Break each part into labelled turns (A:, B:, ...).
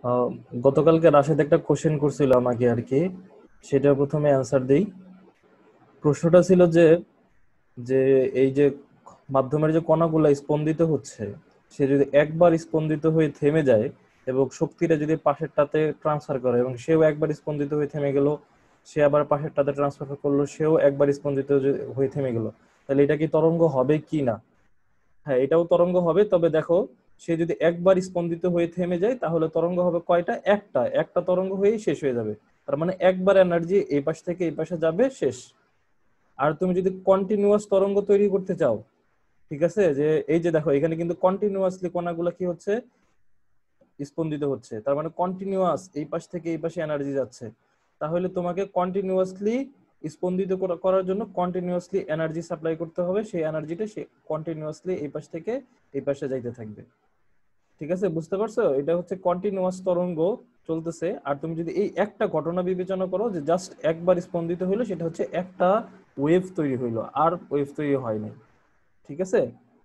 A: আহ, গতকালকে রাশেদ একটা কোশ্চেন করছিল আমাকে আর কি, সেটা প্রথমে অ্যান্সার দেই। প্রশ্নটা ছিল যে যে এই যে মাধ্যমের যে কণাগুলা স্পন্দিত হচ্ছে, সে যদি একবার স্পন্দিত হয়ে থেমে যায় এবং শক্তিটা যদি পাশেরটাতে ট্রান্সফার করে এবং সেও একবার স্পন্দিত হয়ে থেমে গেল, সে আবার পাশেরটাতে ট্রান্সফার করলো, সেও একবার স্পন্দিত হয়ে থেমে গেল, তাহলে এটা কি তরঙ্গ হবে কি না? হ্যাঁ, এটাও তরঙ্গ হবে, তবে দেখো, সে যদি একবার স্পন্দিত হয়ে থেমে যায় তাহলে তরঙ্গ হবে কয়টা? একটা একটা তরঙ্গ হয়েই শেষ হয়ে যাবে। তার মানে একবার এনার্জি এই পাশ থেকে এই পাশে যাবে, শেষ। আর তুমি যদি কন্টিনিউয়াস তরঙ্গ তৈরি করতে চাও, ঠিক আছে, যে এই যে দেখো এখানে কিন্তু কন্টিনিউয়াসলি কণাগুলো কি হচ্ছে? স্পন্দিত হচ্ছে, তার মানে কন্টিনিউয়াস এই পাশ থেকে এই পাশে এনার্জি যাচ্ছে। তাহলে তোমাকে কন্টিনিউয়াসলি স্পন্দিত করার জন্য কন্টিনিউয়াসলি এনার্জি সাপ্লাই করতে হবে, সেই এনার্জিটা সে কন্টিনিউয়াসলি এই পাশ থেকে এই পাশে যাইতে থাকবে। ঠিক আছে, বুঝতে পারছো? এটা হচ্ছে কন্টিনিউয়াস তরঙ্গ চলতেছে। আর তুমি যদি এই একটা ঘটনা বিবেচনা করো যে জাস্ট একবার স্পন্দিত হইলো, সেটা হচ্ছে একটা ওয়েভ তৈরি হইলো, আর ওয়েভ তৈরি হয় নাই। ঠিক আছে,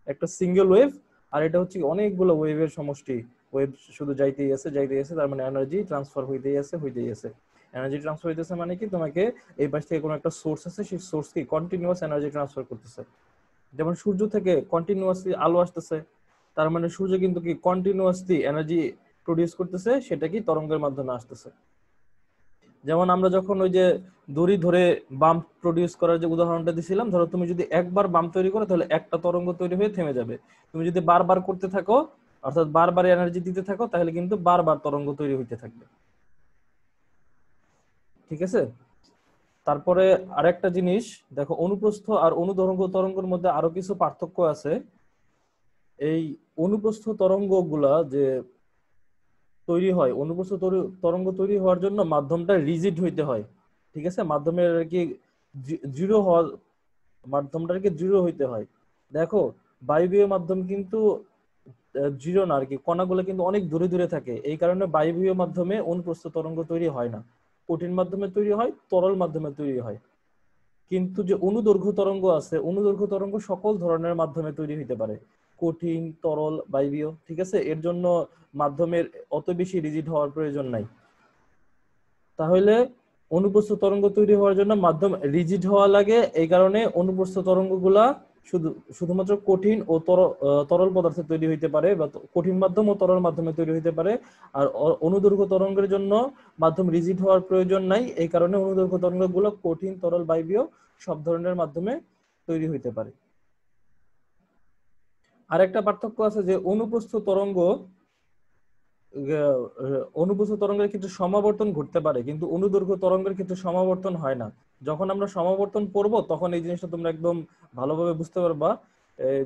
A: একটা সিঙ্গেল ওয়েভ। আর এটা হচ্ছে অনেকগুলো ওয়েভের সমষ্টি। ওয়েভ শুধু যাইতেই আছে যাইতেই আছে, তার মানে এনার্জি ট্রান্সফার হইতেই আছে হইতেই আছে। এনার্জি ট্রান্সফার হইতেছে মানে কি, তোমাকে এই পাশ থেকে কোনো একটা সোর্স আছে, সেই সোর্স কি কন্টিনিউয়াস এনার্জি ট্রান্সফার করতেছে। যেমন সূর্য থেকে কন্টিনিউয়াসলি আলো আসতেছে, তার মানে সূর্য কিন্তু কি কন্টিনিউয়াসলি এনার্জি প্রডিউস করতেছে, সেটা কি তরঙ্গের মাধ্যমে আসতেছে। যেমন আমরা যখন ওই যে দড়ি ধরে বাম্প প্রডিউস করার যে উদাহরণটা দিছিলাম, ধরো তুমি যদি একবার বাম্প তৈরি করো তাহলে একটা তরঙ্গ তৈরি হয়ে থেমে যাবে। তুমি যদি বারবার করতে থাকো, অর্থাৎ বারবার এনার্জি দিতে থাকো, তাহলে কিন্তু বারবার তরঙ্গ তৈরি হইতে থাকবে। ঠিক আছে, তারপরে আরেকটা জিনিস দেখো, অনুপ্রস্থ আর অনুতরঙ্গ তরঙ্গের মধ্যে আরো কিছু পার্থক্য আছে। এই অনুপ্রস্থ তরঙ্গ গুলা যে তৈরি হয়, অনুপ্রস্থ তরঙ্গ তৈরি হওয়ার জন্য মাধ্যমটা রিজিড হইতে হয়। ঠিক আছে, মাধ্যমের আর কি দৃঢ় হওয়া, মাধ্যমটাকে দৃঢ় হইতে হয়। দেখো, বায়বীয় মাধ্যম কিন্তু দৃঢ় না আর কি, কণাগুলো কিন্তু অনেক দূরে দূরে থাকে, এই কারণে বায়বীয় মাধ্যমে অনুপ্রস্থ তরঙ্গ তৈরি হয় না। কঠিন মাধ্যমে তৈরি হয়, তরল মাধ্যমে তৈরি হয়। কিন্তু যে অনুদৈর্ঘ্য তরঙ্গ আছে, অনুদৈর্ঘ্য তরঙ্গ সকল ধরনের মাধ্যমে তৈরি হতে পারে, কঠিন, তরল, বায়বীয়। ঠিক আছে, এর জন্য মাধ্যমের অত বেশি রিজিড হওয়ার প্রয়োজন নাই। তাহলে অনুপ্রস্থ তরঙ্গ তৈরি হওয়ার জন্য মাধ্যম রিজিড হওয়া লাগে, এই কারণে অনুপ্রস্থ তরঙ্গগুলা শুধুমাত্র কঠিন ও তরল পদার্থে তৈরি হইতে পারে, বা কঠিন মাধ্যম ও তরল মাধ্যমে তৈরি হইতে পারে। আর অনুদৈর্ঘ্য তরঙ্গের জন্য মাধ্যম রিজিড হওয়ার প্রয়োজন নাই, এই কারণে অনুদৈর্ঘ্য তরঙ্গগুলো কঠিন, তরল, বায়বীয় সব ধরনের মাধ্যমে তৈরি হইতে পারে। আর একটা পার্থক্য আছে যে অনুপ্রস্থ তরঙ্গ, অনুপ্রস্থ তরঙ্গের ক্ষেত্রে সমাবর্তন ঘটতে পারে, কিন্তু অনুদৈর্ঘ্য তরঙ্গের ক্ষেত্রে সমাবর্তন হয় না। যখন আমরা সমাবর্তন পড়ব তখন এই জিনিসটা তোমরা একদম ভালোভাবে বুঝতে পারবা।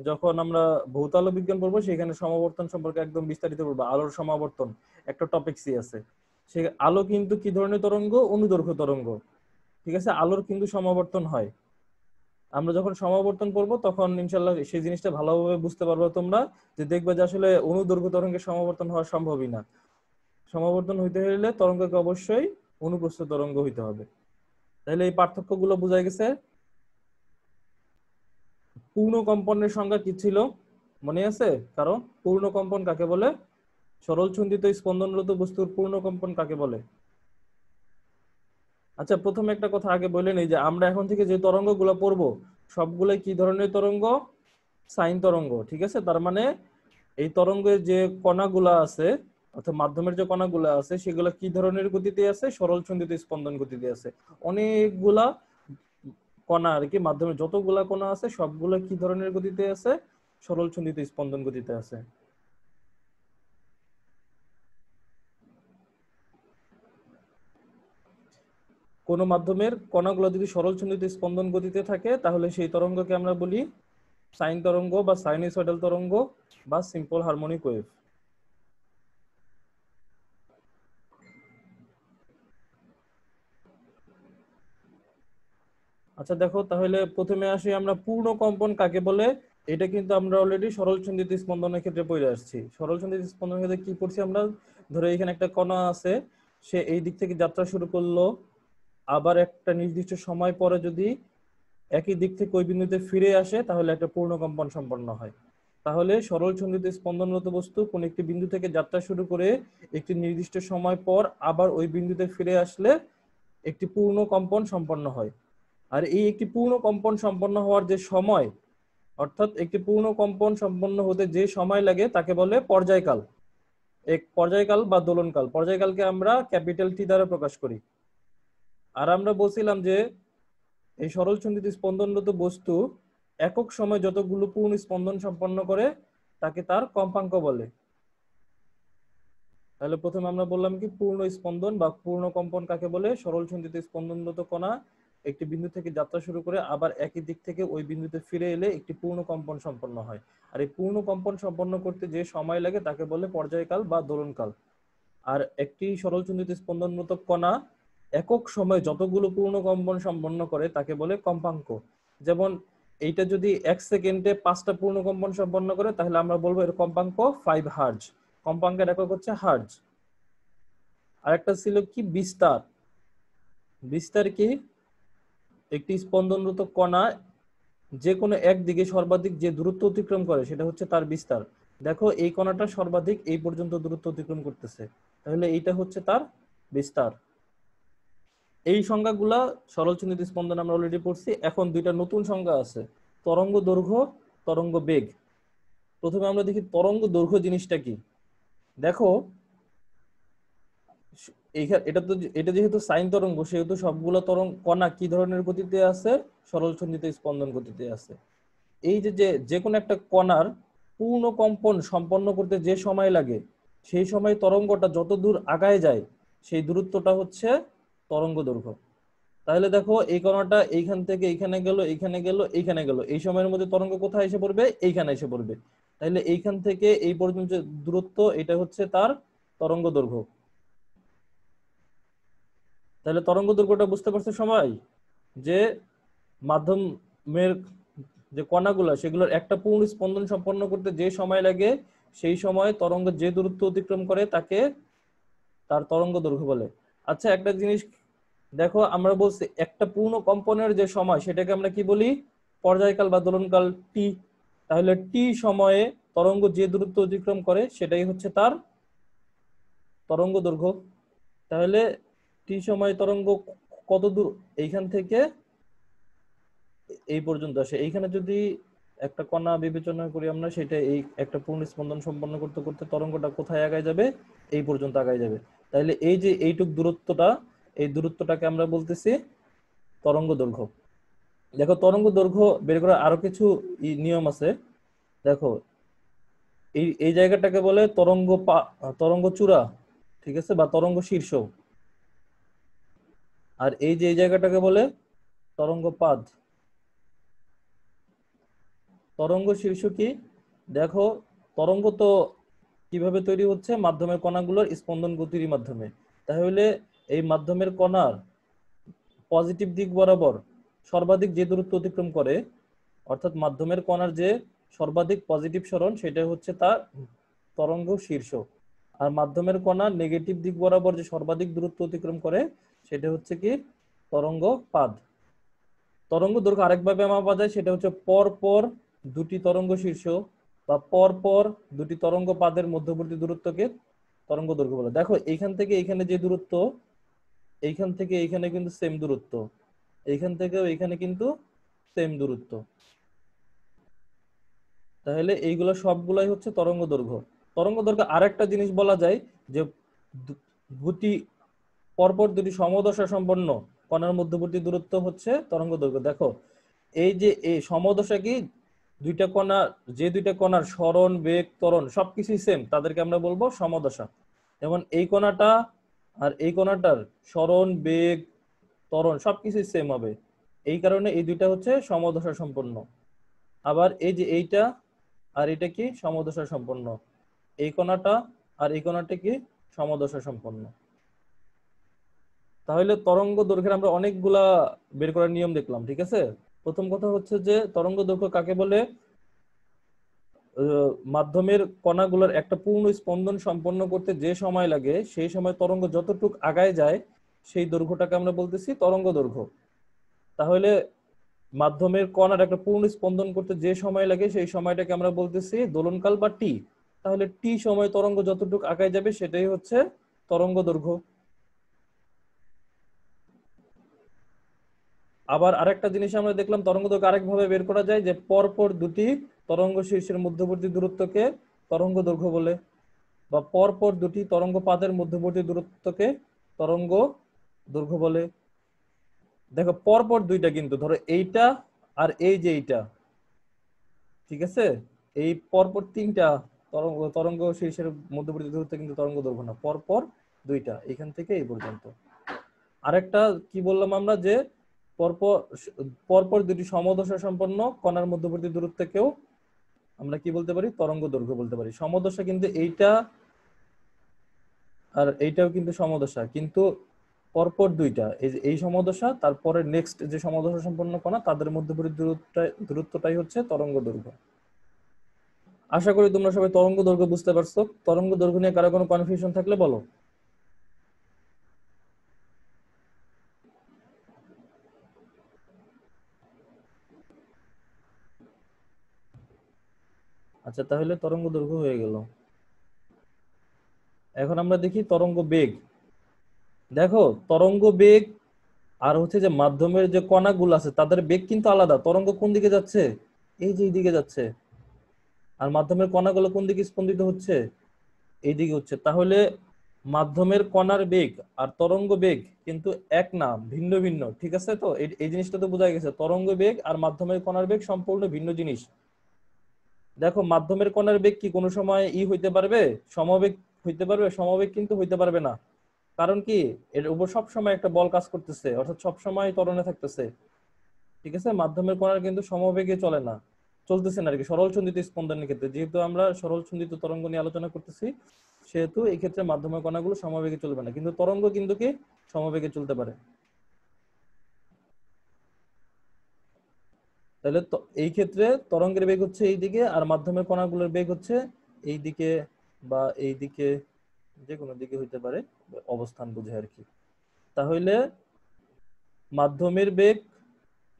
A: যখন আমরা ভৌতালো বিজ্ঞান পড়বো সেখানে সমাবর্তন সম্পর্কে একদম বিস্তারিত পড়বো। আলোর সমাবর্তন একটা টপিকসই আছে। সে আলো কিন্তু কি ধরনের তরঙ্গ? অনুদৈর্ঘ্য তরঙ্গ। ঠিক আছে, আলোর কিন্তু সমাবর্তন হয়। আমরা যখন সমাবর্তন করব তখন ইনশাল্লাহ সেই জিনিসটা ভালোভাবে বুঝতে পারবো তোমরা, যে দেখবে যে আসলে অনুদৈর্ঘ্য তরঙ্গের সমাবর্তন হওয়া সম্ভবই না। সমাবর্তন হইতে হলে তরঙ্গকে অবশ্যই অনুপ্রস্থ তরঙ্গ হইতে হবে। তাহলে এই পার্থক্য গুলো বোঝা গেছে। পূর্ণ কম্পনের সংজ্ঞা কি ছিল মনে আছে কারো? পূর্ণ কম্পন কাকে বলে? সরল ছন্দিত স্পন্দনরত বস্তুর পূর্ণ কম্পন কাকে বলে? আচ্ছা, প্রথমে একটা কথা আগে বলে নেই, যে আমরা এখন থেকে যে তরঙ্গ গুলো পড়বো সবগুলোই কি ধরনের তরঙ্গ? সাইন তরঙ্গ। ঠিক আছে, তার মানে এই তরঙ্গের যে কণাগুলা আছে, অর্থাৎ মাধ্যমের যে কণাগুলা আছে, সেগুলা কি ধরনের গতিতে আছে? সরল ছন্দিত স্পন্দন গতিতে আছে। অনেকগুলা কণা আর কি, মাধ্যমে যতগুলা কণা আছে সবগুলা কি ধরনের গতিতে আছে? সরল ছন্দিত স্পন্দন গতিতে আছে। কোন মাধ্যমের কণাগুলো যদি সরল ছন্দিত স্পন্দন গতিতে থাকে তাহলে সেই তরঙ্গকে আমরা বলি সাইন তরঙ্গ বা সাইনোসয়েডাল তরঙ্গ বা সিম্পল হারমোনিক ওয়েভ। আচ্ছা দেখো, তাহলে প্রথমে আসি আমরা পূর্ণ কম্পন কাকে বলে। এটা কিন্তু আমরা অলরেডি সরল ছন্দিত স্পন্দনের ক্ষেত্রে পড়ে আসছি। সরল ছন্দিত স্পন্দনের ক্ষেত্রে কি পড়ছি আমরা? ধরো এখানে একটা কণা আছে, সে এই দিক থেকে যাত্রা শুরু করলো, আবার একটা নির্দিষ্ট সময় পরে যদি একই দিক থেকে ওই বিন্দুতে ফিরে আসে তাহলে একটা পূর্ণ কম্পন সম্পন্ন হয়। তাহলে সরল সন্ধিতে স্পন্দনরত বস্তু কোন একটি বিন্দু থেকে যাত্রা শুরু করে একটি নির্দিষ্ট সময় পর আবার ওই বিন্দুতে ফিরে আসলে একটি পূর্ণ কম্পন সম্পন্ন হয়। আর এই একটি পূর্ণ কম্পন সম্পন্ন হওয়ার যে সময়, অর্থাৎ একটি পূর্ণ কম্পন সম্পন্ন হতে যে সময় লাগে তাকে বলে পর্যায়কাল। এক পর্যায়কাল বা দোলনকাল। পর্যায়কালকে আমরা ক্যাপিটাল টি দ্বারা প্রকাশ করি। আর আমরা বলছিলাম যে এই সরল সন্ধিতে স্পন্দনরত বস্তু একক সময় যতগুলো পূর্ণ স্পন্দন সম্পন্ন করে তাকে তার কম্পাঙ্ক বলে। তাহলে প্রথমে আমরা বললাম কি পূর্ণ স্পন্দন বা পূর্ণ কম্পন কাকে বলে? সরল সন্ধিতে স্পন্দনরত কণা একটি বিন্দু থেকে যাত্রা শুরু করে আবার একই দিক থেকে ওই বিন্দুতে ফিরে এলে একটি পূর্ণ কম্পন সম্পন্ন হয়। আর এই পূর্ণ কম্পন সম্পন্ন করতে যে সময় লাগে তাকে বলে পর্যায়কাল বা দোলনকাল। আর একটি সরল সন্ধিতে স্পন্দনরত কণা একক সময়ে যতগুলো পূর্ণ কম্পন সম্পন্ন করে তাকে বলে কম্পাঙ্ক। যেমন এইটা যদি 1 সেকেন্ডে 5টা পূর্ণ কম্পন সম্পন্ন করে তাহলে আমরা বলবো এর কম্পাঙ্ক 5 হার্জ। কম্পাঙ্কের একক হচ্ছে হার্জ। আরেকটা ছিল কি বিস্তার। বিস্তার কি? একটি স্পন্দনরত কণা যে কোনো একদিকে সর্বাধিক যে দূরত্ব অতিক্রম করে সেটা হচ্ছে তার বিস্তার। দেখো এই কণাটা সর্বাধিক এই পর্যন্ত দূরত্ব অতিক্রম করতেছে, তাহলে এইটা হচ্ছে তার বিস্তার। এই সংজ্ঞাগুলা সরল সন্ধিতে স্পন্দন আমরা অলরেডি পড়ছি। এখন দুইটা নতুন সংজ্ঞা আছে, তরঙ্গ দৈর্ঘ্য, তরঙ্গ বেগ। প্রথমে আমরা দেখি তরঙ্গ দৈর্ঘ্য জিনিসটা কি। দেখো এটা যেহেতু সাইন তরঙ্গ সেহেতু সবগুলো তরঙ্গ কণা কি ধরনের গতিতে আছে? সরল সন্ধিতে স্পন্দন গতিতে আছে। এই যে কোনো একটা কণার পূর্ণ কম্পন সম্পন্ন করতে যে সময় লাগে সেই সময় তরঙ্গটা যত দূর আগায় যায় সেই দূরত্বটা হচ্ছে তরঙ্গ দৈর্ঘ্য। তাহলে দেখো এই কণাটা এইখান থেকে এইখানে গেল, এইখানে গেল, এইখানে গেল, এই সময়ের মধ্যে তরঙ্গ কোথায় এসে পড়বে? এইখানে এসে পড়বে। তাহলে এইখান থেকে এই পর্যন্ত দূরত্ব এটা হচ্ছে তার তরঙ্গ দৈর্ঘ্য। তাহলে তরঙ্গ দৈর্ঘ্যটা বুঝতে পারছো সবাই? যে মাধ্যমের যে কণাগুলো সেগুলোর একটা পূর্ণ স্পন্দন সম্পন্ন করতে যে সময় লাগে সেই সময় তরঙ্গ যে দূরত্ব অতিক্রম করে তাকে তার তরঙ্গ দৈর্ঘ্য বলে। আচ্ছা একটা জিনিস দেখো, আমরা বলছি একটা পূর্ণ কম্পনের যে সময় সেটাকে আমরা কি বলি? পর্যায়কাল বা দোলনকাল টি। তাহলে টি সময়ে তরঙ্গ যে দূরত্ব অতিক্রম করে সেটাই হচ্ছে তার তরঙ্গ দৈর্ঘ্য। তাহলে টি সময় তরঙ্গ কত দূর এইখান থেকে এই পর্যন্ত আসে। এইখানে যদি একটা কণা বিবেচনা করি আমরা, সেটা এই একটা পূর্ণ স্পন্দন সম্পন্ন করতে করতে তরঙ্গটা কোথায় আগায় যাবে? এই পর্যন্ত আগায় যাবে। তাহলে এই যে এইটুক দূরত্বটা, এই দূরত্বটাকে আমরা বলতেছি তরঙ্গ দৈর্ঘ্য। দেখো তরঙ্গ দৈর্ঘ্য বের করার আরো কিছু নিয়ম আছে। দেখো এই এই জায়গাটাকে বলে তরঙ্গ চূড়া, ঠিক আছে, বা তরঙ্গ শীর্ষ। আর এই যে এই জায়গাটাকে বলে তরঙ্গ পাদ। তরঙ্গ শীর্ষ কি? দেখো তরঙ্গ তো কিভাবে তৈরি হচ্ছে? মাধ্যমের কণাগুলোর স্পন্দন গতির মাধ্যমে। তাহলে এই মাধ্যমের কণার পজিটিভ দিক বরাবর সর্বাধিক যে দূরত্ব অতিক্রম করে, অর্থাৎ মাধ্যমের কণার যে সর্বাধিক পজিটিভ সরণ সেটা হচ্ছে তার তরঙ্গ শীর্ষ। আর মাধ্যমের কণা নেগেটিভ দিক বরাবর যে সর্বাধিক দূরত্ব অতিক্রম করে সেটা হচ্ছে কি? তরঙ্গ পাদ। তরঙ্গ দৈর্ঘ্য আরেকভাবে মাপা যায়, সেটা হচ্ছে পর পর দুটি তরঙ্গ শীর্ষ বা পর পর দুটি তরঙ্গ পাদের মধ্যবর্তী দূরত্বকে তরঙ্গ দৈর্ঘ্য বলে। দেখো এইখান থেকে এইখানে যে দূরত্ব, এইখান থেকে এইখানে কিন্তু সেম দূরত্ব, এইখান থেকেও এইখানে কিন্তু সেম দূরত্ব। তাহলে এইগুলো সবগুলাই হচ্ছে তরঙ্গ দৈর্ঘ্য। তরঙ্গ দৈর্ঘ্য আরেকটা জিনিস বলা যায় যে দুটি পরপর দুটি সমদশা সম্পন্ন কণার মধ্যবর্তী দূরত্ব হচ্ছে তরঙ্গ দৈর্ঘ্য। দেখো এই যে এই সমদশা কি? দুইটা কণা, যে দুইটা কণার সরণ বেগ ত্বরণ সবকিছুই সেম তাদেরকে আমরা বলবো সমদশা। যেমন এই কণাটা আর এই কণাটার সরণ বেগ ত্বরণ সবকিছুই সেম হবে, এই কারণে এই দুইটা হচ্ছে সমদশা সম্পন্ন। আবার এই যে এইটা আর এটা কি? সমদশা সম্পন্ন। এই কণাটা আর এই কণাটা কি? সমদশা সম্পন্ন। তাহলে তরঙ্গ দৈর্ঘ্যের আমরা অনেকগুলা বের করার নিয়ম দেখলাম, ঠিক আছে। প্রথম কথা হচ্ছে যে তরঙ্গ দৈর্ঘ্য কাকে বলে? মাধ্যমের কণাগুলোর একটা পূর্ণ স্পন্দন সম্পন্ন করতে যে সময় লাগে সেই সময় তরঙ্গ যতটুকু আগায় যায় সেই দৈর্ঘ্যটাকে আমরা বলতেছি তরঙ্গ দৈর্ঘ্য। তাহলে মাধ্যমের কণার একটা পূর্ণ স্পন্দন করতে যে সময় লাগে সেই সময়টাকে আমরা বলতেছি দোলনকাল বা টি। তাহলে টি সময় তরঙ্গ যতটুকু আগায় যাবে সেটাই হচ্ছে তরঙ্গ দৈর্ঘ্য। আবার আরেকটা জিনিস আমরা দেখলাম তরঙ্গ দৈর্ঘ্য আরেকভাবে বের করা যায়, যে পরপর দুটি তরঙ্গ শীর্ষের মধ্যবর্তী দূরত্বকে তরঙ্গ দৈর্ঘ্য বলে, বা পরপর দুটি তরঙ্গ পাদের মধ্যবর্তী দূরত্বকে তরঙ্গ দৈর্ঘ্য বলে। দেখো পরপর দুইটা, কিন্তু ধরো এইটা আর এই যে এইটা, ঠিক আছে, এই পরপর তিনটা তরঙ্গ তরঙ্গ শীর্ষের মধ্যবর্তী দূরত্ব কিন্তু তরঙ্গ দৈর্ঘ্য না, পরপর দুইটা, এখান থেকে এই পর্যন্ত। আরেকটা কি বললাম আমরা, যে পরপর পরপর দুটি সমদশা সম্পন্ন কণার মধ্যবর্তী দূরত্বকেও আমরা কি বলতে পারি, তরঙ্গ দৈর্ঘ্য বলতে পারি। সমদশা কিন্তু এইটা আর এইটাও কিন্তু সমদশা, কিন্তু পরপর দুইটা, এই সমদশা তারপরে নেক্সট যে সমদশা সম্পন্ন কণা তাদের মধ্যবর্তী দূরত্বটাই হচ্ছে তরঙ্গ দৈর্ঘ্য। আশা করি তোমরা সবাই তরঙ্গ দৈর্ঘ্য বুঝতে পারছো। তরঙ্গ দৈর্ঘ্য নিয়ে কারো কোনো কনফিউশন থাকলে বলো। আচ্ছা, তাহলে তরঙ্গ দৈর্ঘ্য হয়ে গেল। এখন আমরা দেখি তরঙ্গ বেগ। দেখো তরঙ্গ বেগ আর হচ্ছে যে মাধ্যমের যে কণাগুলো আছে তাদের বেগ কিন্তু আলাদা। তরঙ্গ কোন দিকে যাচ্ছে, এই যে এইদিকে যাচ্ছে, আর মাধ্যমের কণাগুলো কোন দিকে স্পন্দিত হচ্ছে, এইদিকে হচ্ছে। তাহলে মাধ্যমের কণার বেগ আর তরঙ্গ বেগ কিন্তু এক না, ভিন্ন ভিন্ন, ঠিক আছে। তো এই জিনিসটা তো বোঝা গেছে, তরঙ্গ বেগ আর মাধ্যমের কণার বেগ সম্পূর্ণ ভিন্ন জিনিস। দেখো মাধ্যমের কণার বেগ কি কোনো সময় হইতে পারবে, সমবেগ হইতে পারবে? সমবেগ কিন্তু হইতে পারবে না। কারণ কি, এর উপর সবসময় একটা বল কাজ করতেছে, অর্থাৎ সবসময় ত্বরণে থাকতেছে, ঠিক আছে। মাধ্যমের কণার কিন্তু সমবেগে চলে না, চলতেছে না আর কি, সরল সন্ধিত স্পন্দনের ক্ষেত্রে। যেহেতু আমরা সরল সন্ধিত তরঙ্গ নিয়ে আলোচনা করতেছি, সেহেতু এই ক্ষেত্রে মাধ্যমের কণাগুলো সমবেগে চলবে না, কিন্তু তরঙ্গ কিন্তু কি সমবেগে চলতে পারে। তাহলে এই ক্ষেত্রে তরঙ্গের বেগ হচ্ছে এই দিকে, আর মাধ্যমের কণাগুলোর বেগ হচ্ছে এই দিকে বা এই দিকে, যে কোনো দিকে হইতে পারে, অবস্থান বুঝে আর কি। তাহলে মাধ্যমের বেগ,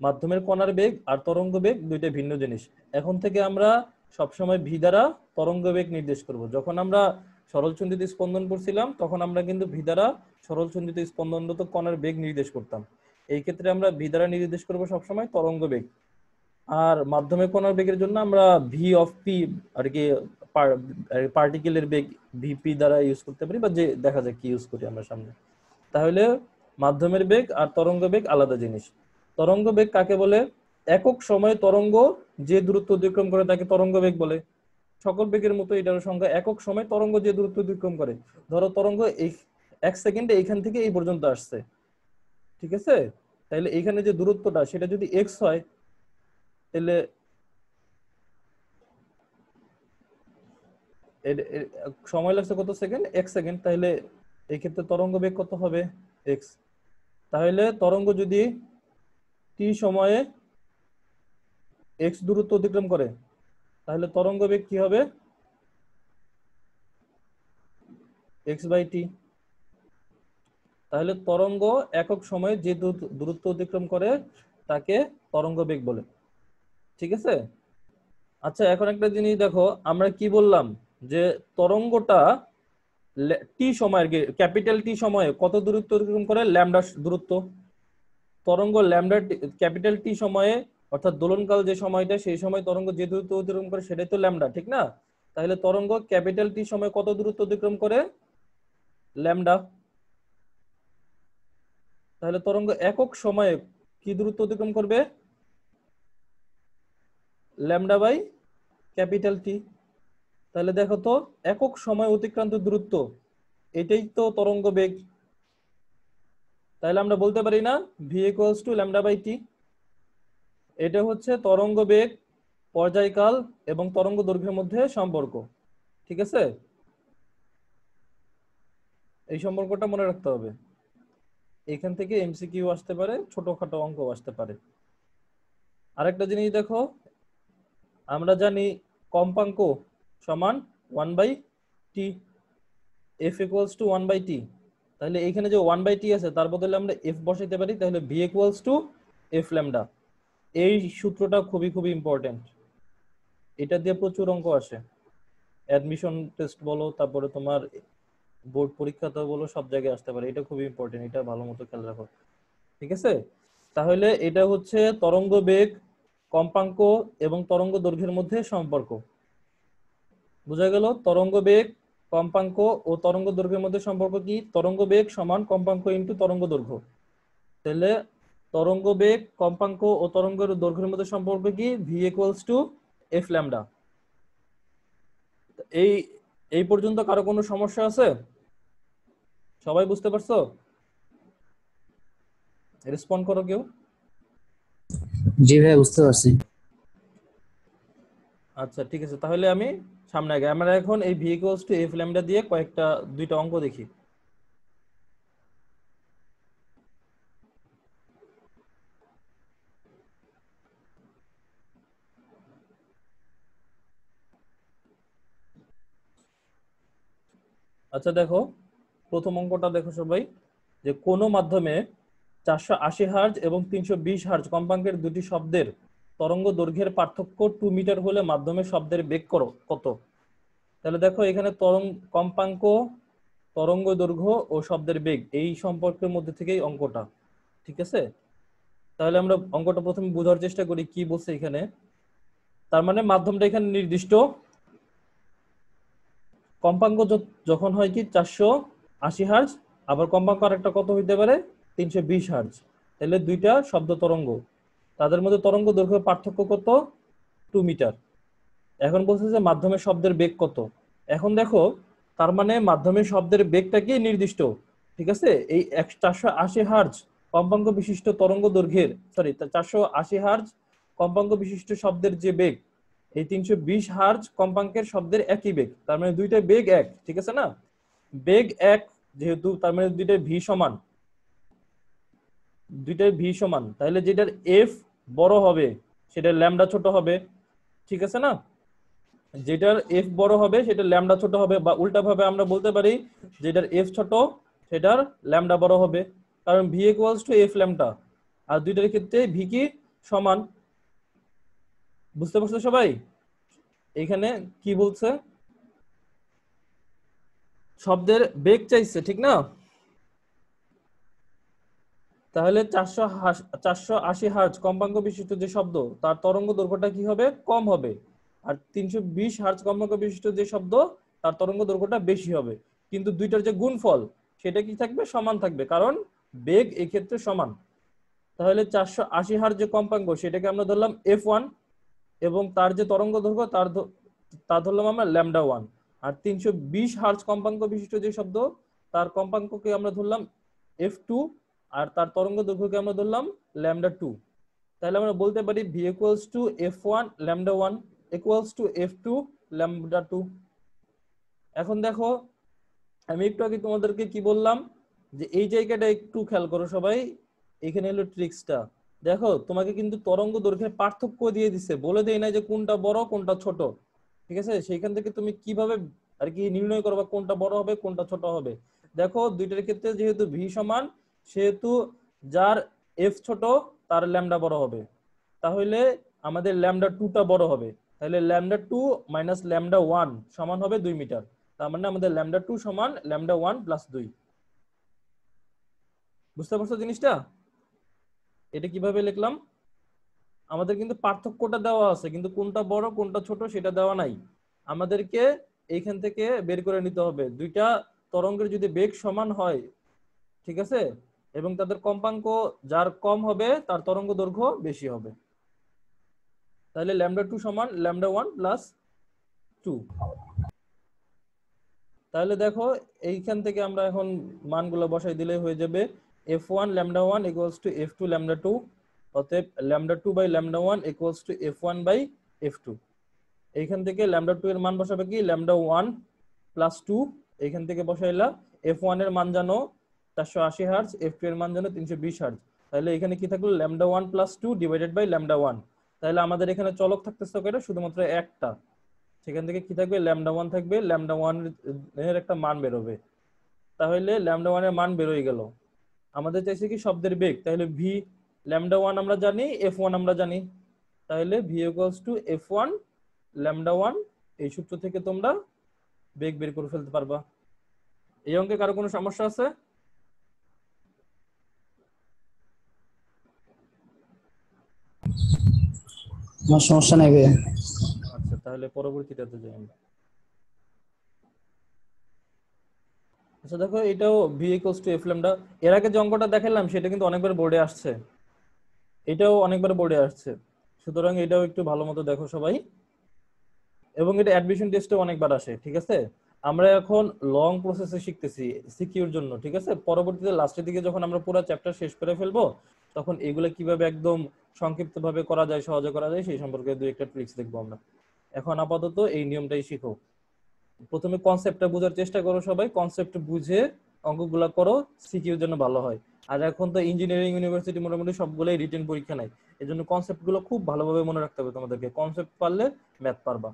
A: মাধ্যমের কণার বেগ আর তরঙ্গ বেগ দুইটা ভিন্ন জিনিস। এখন থেকে আমরা সবসময় ভি দ্বারা তরঙ্গ বেগ নির্দেশ করব। যখন আমরা সরল সন্ধিত স্পন্দন করছিলাম তখন আমরা কিন্তু ভি দ্বারা সরল সন্ধিত স্পন্দনরত কণার বেগ নির্দেশ করতাম। এই ক্ষেত্রে আমরা ভি দ্বারা নির্দেশ করব সবসময় তরঙ্গ বেগ। আর মাধ্যমের কণার বেগের জন্য আমরা ভি অফ পি আর কি, পার্টিকেলের বেগ ভিপি দ্বারা ইউজ করতে পারি, বা যে দেখা যায় কি ইউজ করি আমরা সামনে। তাহলে মাধ্যমের বেগ আর তরঙ্গ বেগ আলাদা জিনিস। তরঙ্গ বেগ কাকে বলে? একক সময়ে তরঙ্গ যে দূরত্ব অতিক্রম করে তাকে তরঙ্গ বেগ বলে। সকল বেগের মতো এটার সংজ্ঞা, একক সময় তরঙ্গ যে দূরত্ব অতিক্রম করে। ধরো তরঙ্গ এই 1 সেকেন্ডে এইখান থেকে এই পর্যন্ত আসছে, ঠিক আছে। তাহলে এইখানে যে দূরত্বটা সেটা যদি এক্স হয়, তাহলে সময় লাগছে কত সেকেন্ড, 1 সেকেন্ড। তাহলে এই ক্ষেত্রে তরঙ্গ বেগ কত হবে, এক্স। তাহলে তরঙ্গ যদি টি সময়ে এক্স দূরত্ব অতিক্রম করে, তাহলে তরঙ্গ বেগ কি হবে, এক্স বাই টি। তাহলে তরঙ্গ একক সময়ে যে দূরত্ব অতিক্রম করে তাকে তরঙ্গ বেগ বলে, ঠিক আছে। আচ্ছা, এখন একটা জিনিস দেখো, আমরা কি বললাম, যে তরঙ্গটা টি সময়ের ক্যাপিটাল টি সময়ে কত দূরত্ব অতিক্রম করে, ল্যামডা দূরত্ব। তরঙ্গ ল্যামডা ক্যাপিটাল টি সময়ে, অর্থাৎ দোলনকাল যে সময়টা, সেই সময় তরঙ্গ যে দূরত্ব অতিক্রম করে সেটাই তো ল্যামডা, ঠিক না? তাহলে তরঙ্গ ক্যাপিটাল টি সময় কত দূরত্ব অতিক্রম করে, ল্যামডা। তাহলে তরঙ্গ একক সময়ে কি দূরত্ব অতিক্রম করবে, ল্যামডা বাই ক্যাপিটাল টি। তাহলে দেখো তো, একক সময় অতিক্রান্ত দূরত্ব, এটাই তো তরঙ্গ বেগ। তাহলে আমরা বলতে পারি না V equals to lambda by T? এটা হচ্ছে তরঙ্গ বেগ, পর্যায়কাল এবং তরঙ্গ দৈর্ঘ্যের মধ্যে সম্পর্ক, ঠিক আছে। এই সম্পর্কটা মনে রাখতে হবে। এখান থেকে এমসিকিউ আসতে পারে, ছোটখাটো অঙ্ক আসতে পারে। আরেকটা জিনিস দেখো, আমরা জানি কম্পাঙ্ক সমান 1/t, F equals two 1/t। তাহলে এখানে যে 1/t আছে তার বদলে আমরা এফ বসাইতে পারি, তাহলে V equals to F lambda. এই সূত্রটা খুবই খুবই ইম্পর্টেন্ট, এটা দিয়ে প্রচুর অঙ্ক আসে, অ্যাডমিশন টেস্ট বলো, তারপরে তোমার বোর্ড পরীক্ষাতে বলো, সব জায়গায় আসতে পারে। এটা খুবই ইম্পর্টেন্ট, এটা ভালো মতো খেয়াল রাখো, ঠিক আছে? তাহলে এটা হচ্ছে তরঙ্গ বেগ, কম্পাঙ্ক এবং তরঙ্গ দৈর্ঘ্যের মধ্যে সম্পর্ক। বোঝা গেল? তরঙ্গ বেগ, কম্পাঙ্ক ও তরঙ্গ দৈর্ঘ্যের মধ্যে সম্পর্ক কি? তরঙ্গ বেগ সমান কম্পাঙ্ক ইনটু তরঙ্গ দৈর্ঘ্য। তাহলে তরঙ্গ বেগ, কম্পাঙ্ক ও তরঙ্গের দৈর্ঘ্যের মধ্যে সম্পর্ক কি? V equals to F lambda. এই এই পর্যন্ত কারো কোনো সমস্যা আছে? সবাই বুঝতে পারছো? রেসপন্ড করো কেউ।
B: জি ভাই, বুঝতে পারছি।
A: আচ্ছা ঠিক আছে, তাহলে আমি সামনে আগে আমরা এখন এই V equals to F lambda দিয়ে কয়েকটা দুইটা অঙ্ক দেখি। আচ্ছা দেখো, প্রথম অঙ্কটা দেখো সবাই, যে কোনো মাধ্যমে 480 হার্জ এবং 320 হার্জ কম্পাঙ্কের দুটি শব্দের তরঙ্গ দৈর্ঘ্যের পার্থক্য 2 মিটার হলে মাধ্যমে শব্দের বেগ কত? তাহলে দেখো এখানে কম্পাঙ্ক, তরঙ্গ দৈর্ঘ্য ও শব্দের বেগ, এই সম্পর্কের মধ্যে থেকেই অঙ্কটা, ঠিক আছে? তাহলে আমরা অঙ্কটা প্রথমে বোঝার চেষ্টা করি কি বলছে এখানে। তার মানে মাধ্যমটা এখানে নির্দিষ্ট, কম্পাঙ্ক যখন হয় কি 480 হার্জ, আবার কম্পাঙ্ক আরেকটা কত হইতে পারে 320 হার্জ। তাহলে দুইটা শব্দ তরঙ্গ, তাদের মধ্যে তরঙ্গ দৈর্ঘ্য পার্থক্য কত? 2 মিটার। এখন বলছে যে মাধ্যমে শব্দের বেগ কত। এখন দেখো, তার মানে মাধ্যমে শব্দের বেগটা কি নির্দিষ্ট, ঠিক আছে? এই 480 হার্জ কম্পাঙ্ক বিশিষ্ট তরঙ্গ দৈর্ঘ্যের, সরি 480 হার্জ কম্পাঙ্ক বিশিষ্ট শব্দের যে বেগ, এই 320 হার্জ কম্পাঙ্কের শব্দের একই বেগ, তার মানে দুইটা বেগ এক, ঠিক আছে না? বেগ এক যেহেতু, তার মানে দুইটাই ভি সমান, তাহলে যেটার এফ বড় হবে সেটার ল্যামডা ছোট হবে, ঠিক আছে না? যেটার এফ বড় হবে সেটার ল্যামডা ছোট হবে, বা উল্টা ভাবে আমরা বলতে পারি যেটার এফ ছোট সেটার ল্যামডা বড় হবে, কারণ V equals to F lambda. আর দুইটার ক্ষেত্রে ভি কি সমান। বুঝতে পারছো সবাই? এখানে কি বলছে? শব্দের বেগ চাইছে, ঠিক না? তাহলে 480 হার্জ কম্পাঙ্ক বিশিষ্ট যে শব্দ, তার তরঙ্গ দৈর্ঘ্যটা কি হবে? কম হবে। আর 320 হার্জ কম্পাঙ্ক বিশিষ্ট যে শব্দ, তার তরঙ্গ দৈর্ঘ্যটা বেশি হবে। কিন্তু দুইটার যে গুণফল সেটা কি থাকবে? সমান থাকবে, কারণ বেগ এক্ষেত্রে সমান। তাহলে 480 হার্জ যে কম্পাঙ্ক সেটাকে আমরা ধরলাম F1, এবং তার যে তরঙ্গ দৈর্ঘ্য তা ধরলাম আমরা λ1। আর 320 হার্জ কম্পাঙ্ক বিশিষ্ট যে শব্দ, তার কম্পাঙ্ককে আমরা ধরলাম F2, আর তার তরঙ্গ দৈর্ঘ্যকে আমরা ধরলাম λ2। তাহলে আমরা বলতে পারি V equals to F1 λ1 equals to F2 λ2। এখন দেখো, আমি একটু আগে তোমাদেরকে কি বললাম, যে এই জায়গাটা একটু খেয়াল করো সবাই, এখানে হলো ট্রিক্সটা। দেখো তোমাকে কিন্তু তরঙ্গ দৈর্ঘ্যের পার্থক্য দিয়ে দিচ্ছে, বলে দেয় না যে কোনটা বড় কোনটা ছোট, ঠিক আছে? সেইখান থেকে তুমি কিভাবে আর কি নির্ণয় করবা কোনটা বড় হবে কোনটা ছোট হবে। দেখো দুইটার ক্ষেত্রে যেহেতু ভি সমান, সেহেতু যার এফ ছোট তার ল্যামডা বড় হবে, তাহলে আমাদের λ2টা বড় হবে। তাহলে λ2 মাইনাস λ1 সমান হবে 2 মিটার। তার মানে আমাদের λ2 সমান λ1 প্লাস 2। বুঝতে পারছো জিনিসটা? এটা কিভাবে লিখলাম? আমাদের কিন্তু পার্থক্যটা দেওয়া আছে, কিন্তু কোনটা বড় কোনটা ছোট সেটা দেওয়া নাই। আমাদেরকে এইখান থেকে বের করে নিতে হবে দুইটা তরঙ্গের যদি বেগ সমান হয়, ঠিক আছে, এবং তাদের কম্পাঙ্ক যার কম হবে তার তরঙ্গ দৈর্ঘ্য বেশি হবে। তাহলে λ2 সমান λ1 প্লাস 2। তাহলে দেখো এইখান থেকে আমরা এখন মানগুলো বসাই দিলে হয়ে যাবে f1 λ1 equals to f2 λ2, অতএব λ2 by λ1 equals to f1 by f2। এইখান থেকে λ2 এর মান বসাবে কি λ1 প্লাস 2, এইখান থেকে বসাইলা f1 এর মান জানো 480 হার্জ, f2 এর মান জানো 320 হার্জ। তাহলে এখানে কি থাকলো λ1 প্লাস 2 ডিভাইডেড বাই λ1। তাহলে আমাদের এখানে চলক থাকতেছে কয়টা? শুধুমাত্র একটা। সেখান থেকে কি থাকবে? λ1 থাকবে, λ1 এর একটা মান বেরোবে। তাহলে λ1 এর মান বেরোয় গেল। আমাদের চাইছে কি শব্দের বেগ, তাহলে ভি ল্যামডা 1 আমরা জানি, f1 আমরা জানি, তাহলে v = f1 ল্যামডা 1। এই সূত্র থেকে তোমরা বেগ বের করে ফেলতে পারবা। এই অঙ্কে কারো কোনো সমস্যা আছে?
B: আমার সমস্যা নাই ভাইয়া।
A: আচ্ছা, তাহলে পরবর্তীটাতে যাই আমরা। আচ্ছা দেখো, এটাও v = f ল্যামডা। এর আগে যে অঙ্কটা দেখালাম সেটা কিন্তু অনেকবার বোর্ডে আসছে, এটাও অনেকবার বোর্ডে আসছে, সুতরাং এটাও একটু ভালো মতো দেখো সবাই। এবং এটা অ্যাডমিশন টেস্টে অনেকবার আসে, ঠিক আছে? আমরা এখন লং প্রসেসে শিখতেছি সিকিউর জন্য, ঠিক আছে? পরবর্তীতে লাস্টের দিকে যখন আমরা পুরো চ্যাপ্টার শেষ করে ফেলবো, তখন এগুলো কিভাবে একদম সংক্ষিপ্তভাবে করা যায়, সহজে করা যায়, সেই সম্পর্কে দুই একটা ট্রিক্স দেখবো আমরা। এখন আপাতত এই নিয়মটাই শিখো। প্রথমে কনসেপ্টটা বোঝার চেষ্টা করো সবাই, কনসেপ্ট বুঝে অঙ্কগুলো করো, সিকিউর জন্য ভালো হয়। আর এখন তো ইঞ্জিনিয়ারিং ইউনিভার্সিটি মোটামুটি সবগুলোই রিটেন পরীক্ষা নাই, এজন্য কনসেপ্টগুলো খুব ভালোভাবে মনে রাখতে হবে তোমাদেরকে। কনসেপ্ট পারলে ম্যাথ পারবা,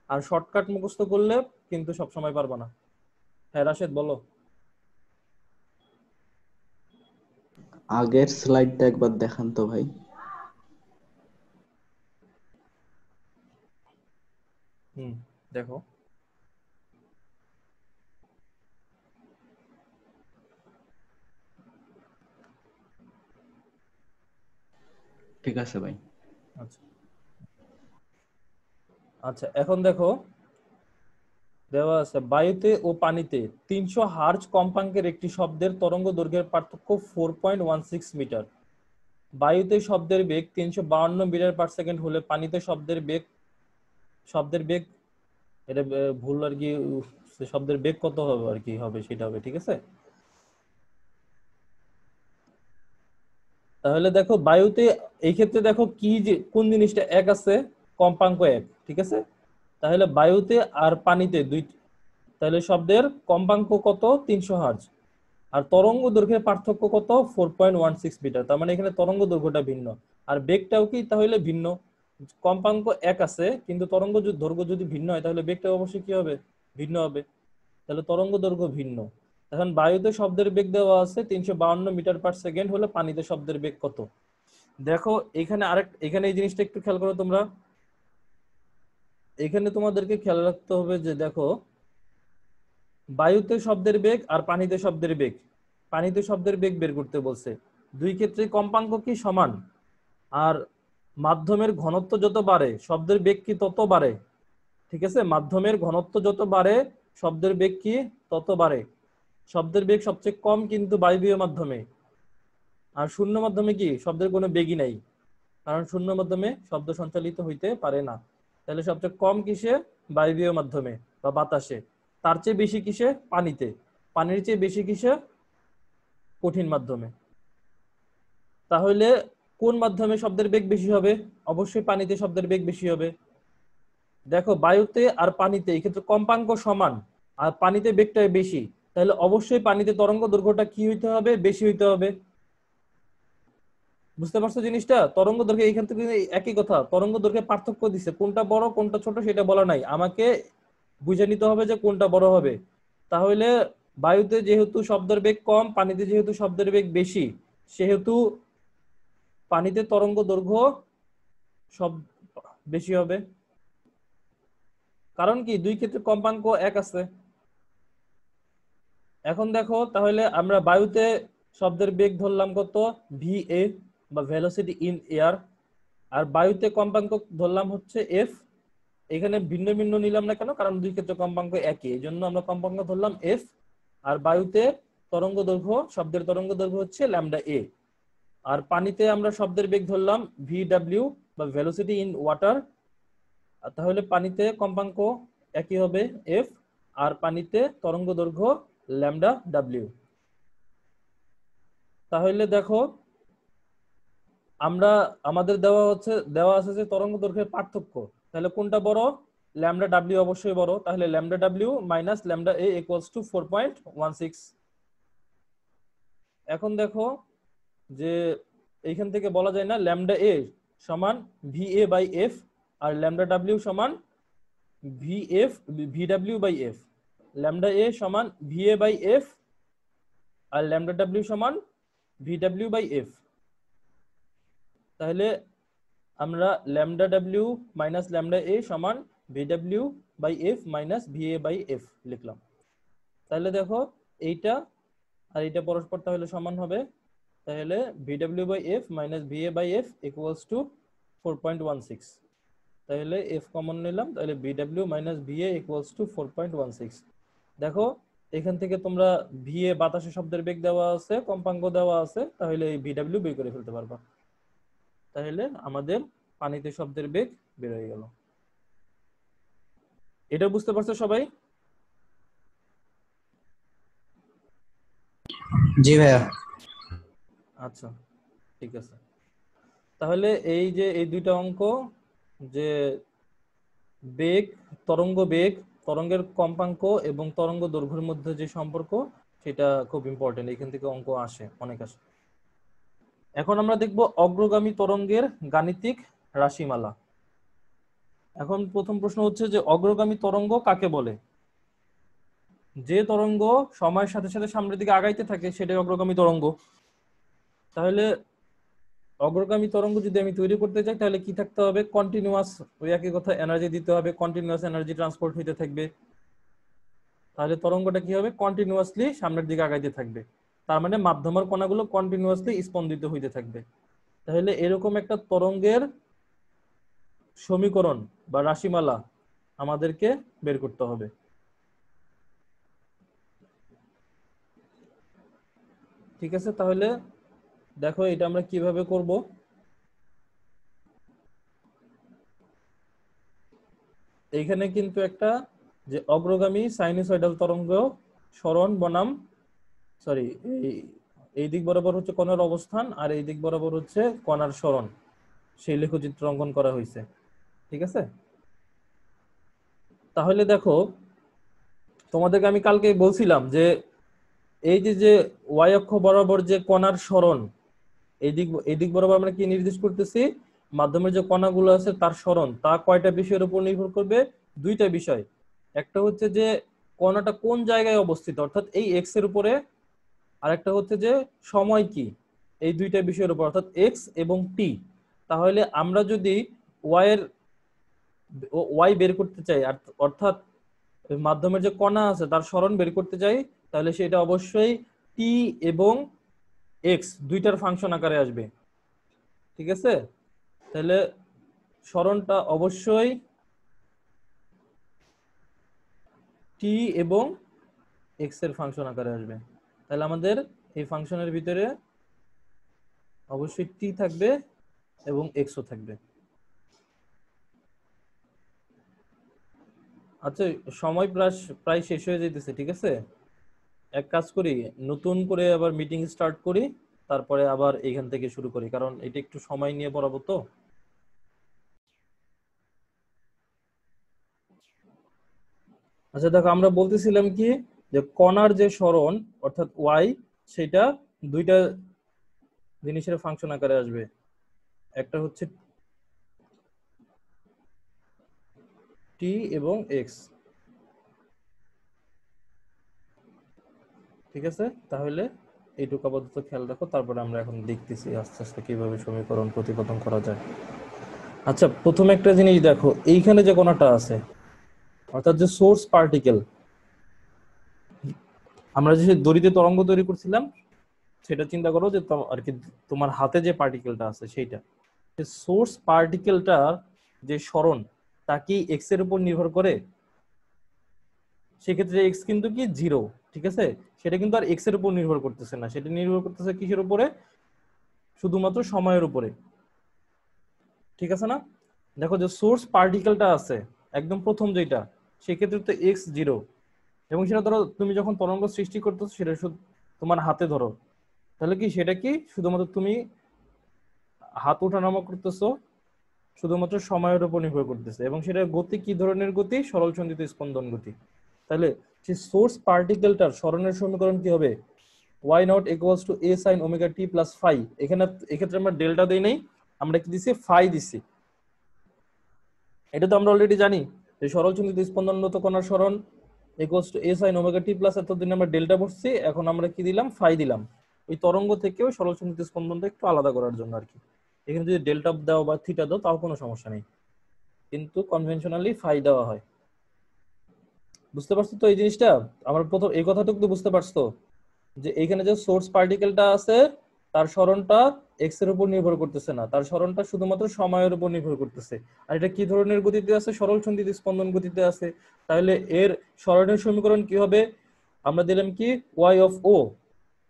A: আর শর্টকাট মুখস্থ করলে কিন্তু সবসময় পারবা না। হ্যাঁ রাশেদ বলো।
C: আগের স্লাইডটা একবার দেখান তো ভাই।
A: দেখো,
C: ঠিক আছে ভাই।
A: আচ্ছা আচ্ছা, এখন দেখো দেওয়া আছে বায়ুতে ও পানিতে 300 হার্জ কম্পাঙ্কের একটি শব্দের তরঙ্গ দৈর্ঘ্যের পার্থক্য 4.16 মিটার। বায়ুতে শব্দের বেগ 352 মিটার পার সেকেন্ড হলে পানিতে শব্দের বেগ এটা ভুল আর কি, শব্দের বেগ কত হবে আর কি হবে সেটা হবে, ঠিক আছে? তাহলে দেখো বায়ুতে এই ক্ষেত্রে দেখো কি যে কোন জিনিসটা এক আছে, কম্পাঙ্ক এক, ঠিক আছে? তাহলে বায়ুতে আর পানিতে দুই, তাহলে শব্দের কম্পাঙ্ক কত 300 হার্জ, আর তরঙ্গ দৈর্ঘ্যের পার্থক্য কত 4.16 মিটার। তার মানে এখানে তরঙ্গ দৈর্ঘ্যটা ভিন্ন, আর বেগটাও কি তাহলে ভিন্ন। কম্পাঙ্ক এক আছে কিন্তু তরঙ্গ দৈর্ঘ্য যদি ভিন্ন হয় তাহলে বেগটা অবশ্যই কি হবে, ভিন্ন হবে। তাহলে তরঙ্গ দৈর্ঘ্য ভিন্ন। এখন বায়ুতে শব্দের বেগ দেওয়া আছে 352 মিটার পার সেকেন্ড হলে পানিতে শব্দের বেগ কত। দেখো এখানে এখানে এই জিনিসটা একটু খেয়াল করো তোমরা। এখানে তোমাদেরকে খেয়াল রাখতে হবে যে দেখো বায়ুতে শব্দের বেগ আর পানিতে শব্দের বেগ, পানিতে শব্দের বেগ বের করতে বলছে। দুই ক্ষেত্রে কম্পাঙ্ক কি সমান, আর মাধ্যমের ঘনত্ব যত বাড়ে শব্দের বেগ কি তত বাড়ে, ঠিক আছে? মাধ্যমের ঘনত্ব যত বাড়ে শব্দের বেগ কি তত বাড়ে। শব্দের বেগ সবচেয়ে কম কিন্তু বায়বীয় মাধ্যমে, আর শূন্য মাধ্যমে কি শব্দের কোনো বেগই নাই, কারণ শূন্য মাধ্যমে শব্দ সঞ্চালিত হইতে পারে না। তাহলে সবচেয়ে কম কিসে, বায়বীয় মাধ্যমে বা বাতাসে। তার চেয়ে বেশি কিসে, পানিতে। পানির চেয়ে বেশি কিসে, কঠিন মাধ্যমে। তাহলে কোন মাধ্যমে শব্দের বেগ বেশি হবে, অবশ্যই পানিতে শব্দের বেগ বেশি হবে। দেখো বায়ুতে আর পানিতে এই ক্ষেত্রে কম্পাঙ্ক সমান, আর পানিতে বেগটা বেশি, তাহলে অবশ্যই পানিতে তরঙ্গ দৈর্ঘ্যটা কি হইতে হবে, বেশি হইতে হবে। বুঝতে পারছো জিনিসটা? তরঙ্গ দৈর্ঘ্য এইখান থেকে একই কথা, তরঙ্গ দৈর্ঘ্যের পার্থক্য দিছে, কোনটা বড় কোনটা ছোট সেটা বলা নাই, আমাকে বুঝে নিতে হবে যে কোনটা বড় হবে। তাহলে বায়ুতে যেহেতু শব্দের বেগ কম, পানিতে যেহেতু শব্দের বেগ বেশি, সেহেতু পানিতে তরঙ্গ দৈর্ঘ্য সব বেশি হবে। কারণ কি দুই ক্ষেত্রে কম্পাঙ্ক এক আছে। এখন দেখো তাহলে আমরা বায়ুতে শব্দের বেগ ধরলাম কত, ভি বা ভেলোসিটি ইন এয়ার, আর বায়ুতে কম্পাঙ্ক ধরলাম হচ্ছে এফ। এখানে ভিন্ন ভিন্ন নিলাম না কেন, কারণ দুই ক্ষেত্রে কম্পাঙ্ক একই, এই জন্য আমরা কম্পাঙ্ক ধরলাম এফ। আর বায়ুতে তরঙ্গ দৈর্ঘ্য, শব্দের তরঙ্গ দৈর্ঘ্য হচ্ছে ল্যামডা এ। আর পানিতে আমরা শব্দের বেগ ধরলাম ভিডব্লিউ বা ভেলোসিটি ইন ওয়াটার। তাহলে পানিতে কম্পাঙ্ক একই হবে এফ, আর পানিতে তরঙ্গ দৈর্ঘ্য ল্যামডা ডাব্লিউ। তাহলে দেখো আমরা আমাদের দেওয়া আছে যে তরঙ্গ দৈর্ঘ্যের পার্থক্য, তাহলে কোনটা বড়, ল্যামডা ডাব্লিউ অবশ্যই বড়। তাহলে lambda W minus lambda A equals to 4.16। এখন দেখো যে এইখান থেকে বলা যায় না ল্যামডা এ সমান ভিএ বাই এফ, আর ল্যামডা ডাব্লিউ সমান VW by F. Lambda A সমান ভিএ বাই এফ, আর ল্যামডা ডাব্লিউ সমান ভিডব্লিউ বাই এফ। তাহলে আমরা lambda W minus lambda A সমান VW by F minus VA by F লিখলাম। তাহলে দেখো এইটা আর এইটা পরস্পর তাহলে সমান হবে, তাহলে ভিডাব্লিউ by F minus VA by f equals to 4.16। তাহলে এফ কমন নিলাম, তাহলে ভিডাব্লিউ মাইনাস ভিএ ইকুয়ালস টু 4.16। দেখো এখান থেকে তোমরা ভিএ বাতাসে শব্দের বেগ দেওয়া আছে, কম্পাঙ্ক দেওয়া আছে, তাহলে এই ভিডাব্লিউ বের করে ফেলতে পারবা। তাহলে আমাদের পানিতে শব্দের বেগ বের হয়ে গেল। এটা বুঝতে পারছো সবাই?
B: জি ভাইয়া।
A: আচ্ছা ঠিক আছে। তাহলে এই যে এই দুইটা অঙ্ক, যে বেগ, তরঙ্গ বেগ, তরঙ্গের কম্পাঙ্ক এবং তরঙ্গ দৈর্ঘ্যের মধ্যে যে সম্পর্ক, সেটা খুব ইম্পর্টেন্ট, এখান থেকে অঙ্ক আসে, অনেক আসে। এখন আমরা দেখব অগ্রগামী তরঙ্গের গাণিতিক রাশিমালা। এখন প্রথম প্রশ্ন হচ্ছে যে অগ্রগামী তরঙ্গ কাকে বলে? যে তরঙ্গ সময়ের সাথে সাথে সামনের দিকে আগাইতে থাকে সেটাই অগ্রগামী তরঙ্গ। তাহলে অগ্রগামী তরঙ্গ যদি আমি তৈরি করতে চাই তাহলে কি থাকতে হবে? কন্টিনিউয়াস, ওই একই কথা, এনার্জি দিতে হবে, কন্টিনিউয়াস এনার্জি ট্রান্সপোর্ট হইতে থাকবে। তাহলে তরঙ্গটা কি হবে? কন্টিনিউয়াসলি সামনের দিকে আগাইতে থাকবে, তার মানে মাধ্যমের কণাগুলো কন্টিনিউয়াসলি স্পন্দিত হইতে থাকবে। তাহলে এরকম একটা তরঙ্গের সমীকরণ বা রাশিমালা আমাদেরকে বের করতে হবে। ঠিক আছে, তাহলে দেখো এটা আমরা কিভাবে করব। এইখানে কিন্তু একটা যে অগ্রগামী সাইনুসয়েডাল তরঙ্গ সরণ বনাম সরি এই দিক বরাবর হচ্ছে কণার অবস্থান আর এই দিক বরাবর হচ্ছে কণার সরণ, সেই লেখচিত্র অঙ্কন করা হয়েছে। ঠিক আছে, তাহলে দেখো তোমাদেরকে আমি কালকে বলছিলাম যে এই যে যে ওয়াই অক্ষ বরাবর যে কণার সরণ, এই দিক বরাবর আমরা কি নির্দেশ করতেছি? মাধ্যমের যে কণাগুলো আছে তার সরণ, তা কয়টা বিষয়ের উপর নির্ভর করবে? দুইটা বিষয়। একটা হচ্ছে যে কণাটা কোন জায়গায় অবস্থিত, অর্থাৎ এই এক্স এর উপরে, আর একটা হচ্ছে যে সময় কি, এই দুইটা বিষয়ের উপর, অর্থাৎ এক্স এবং টি। তাহলে আমরা যদি ওয়াই বের করতে চাই, অর্থাৎ মাধ্যমের যে কণা আছে তার সরণ বের করতে চাই, তাহলে সেটা অবশ্যই টি এবং এক্স দুইটার ফাংশন আকারে আসবে। ঠিক আছে, তাহলে সরণটা অবশ্যই টি এবং এক্স এর ফাংশন আকারে আসবে। তাহলে আমাদের এই ফাংশনের ভিতরে অবশ্যই টি থাকবে এবং এক্সও থাকবে। আচ্ছা, সময় প্রায় শেষ হয়ে যেতেছে। ঠিক আছে, এক কাজ করি, নতুন করে আবার মিটিং স্টার্ট করি, তারপরে আবার এখান থেকে শুরু করি, কারণ এটা একটু সময় নিয়ে পড়াবো তো। আচ্ছা দেখো, আমরা বলতেছিলাম কি যে কণার যে সরণ অর্থাৎ ওয়াই, সেটা দুইটা জিনিসের ফাংশন আকারে আসবে। একটা হচ্ছে টি এবং এক্স। ঠিক আছে, তাহলে এইটুকু আপাতত খেয়াল রাখো, তারপরে আমরা এখন দেখতেছি আস্তে আস্তে কিভাবে সমীকরণ প্রতিপাদন করা যায়। আচ্ছা, প্রথমে একটা জিনিস দেখো, এইখানে যে কণাটা আছে অর্থাৎ যে সোর্স পার্টিকেল, আমরা যে দড়িতে তরঙ্গ তৈরি করছিলাম সেটা চিন্তা করো যে আর কি তোমার হাতে যে পার্টিকেলটা আছে সেইটা, সোর্স পার্টিকেলটার যে সরণ তা কি এক্স এর উপর নির্ভর করে? সেক্ষেত্রে এক্স কিন্তু কি জিরো। ঠিক আছে, সেটা কিন্তু আর এক্স এর উপর নির্ভর করতেছে না, সেটা নির্ভর করতেছে কিসের উপরে? শুধুমাত্র সময়ের উপরে। ঠিক আছে না? দেখো যে সোর্স পার্টিকেলটা আছে একদম প্রথম যেটা, সেক্ষেত্রে তো এক্স জিরো, এবং সেটা ধরো তুমি যখন তরঙ্গ সৃষ্টি করতেছো সেটা শুধু তোমার হাতে ধরো, তাহলে কি সেটা কি শুধুমাত্র তুমি হাত ওঠানামা করতেছো, শুধুমাত্র সময়ের উপর নির্ভর করতেছে, এবং সেটার গতি কি ধরনের গতি? সরল সন্ধিত স্পন্দন গতি। তাহলে সেই সোর্স পার্টিকেলটার সরণের সমীকরণ কি হবে? y not equals two a sin omega t plus phi. এক্ষেত্রে আমরা ডেল্টা দেই নাই, আমরা কি দিছি? ফাই দিছি। এটা তো আমরা অলরেডি জানি যে সরল সন্ধিত স্পন্দনরত কণার সরণ equals to a sin omega t plus, এতদিন আমরা ডেল্টা বসছি, এখন আমরা কি দিলাম? ফাই দিলাম। ওই তরঙ্গ থেকেও সরল সন্ধিত স্পন্দনটা একটু আলাদা করার জন্য আর কি, এখানে যদি ডেল্টা দাও বা থিটা দাও তাও কোনো সমস্যা নেই, কিন্তু কনভেনশনালি ফাই দেওয়া হয়। বুঝতে পারছো তো এই জিনিসটা? আমার প্রথম এই কথাটুকু তো বুঝতে পারছো যে এইখানে যে সোর্স পার্টিকেলটা আছে তার সরণটা এক্স এর উপর নির্ভর করতেছে না, তার সরণটা শুধুমাত্র সময়ের উপর নির্ভর করতেছে। আর এটা কি ধরনের গতিতে আছে? সরল সন্ধিত স্পন্দন গতিতে আছে। তাহলে এর সরণের সমীকরণ কি হবে? আমরা দিলাম কি y of o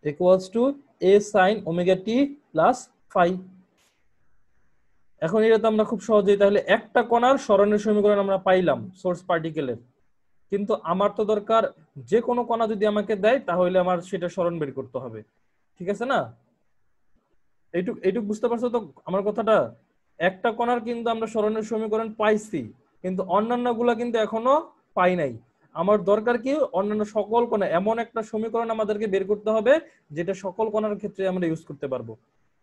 A: equals two a sin omega t plus phi. এখন এটা তো আমরা খুব সহজেই তাহলে একটা কণার সরণের সমীকরণ আমরা পাইলাম সোর্স পার্টিকেলের। কিন্তু আমার তো দরকার যে কোনো কণা যদি আমাকে দেয় তাহলে আমার সেটা সরণ বের করতে হবে, ঠিক আছে না? এইটুক এইটুক বুঝতে পারছো তো আমার কথাটা? একটা কণার কিন্তু আমরা সরণের সমীকরণ পাইছি, কিন্তু অন্যান্য গুলা কিন্তু এখনো পাই নাই। আমার দরকার কি অন্যান্য সকল কণা এমন একটা সমীকরণ আমাদেরকে বের করতে হবে যেটা সকল কণার ক্ষেত্রে আমরা ইউজ করতে পারবো,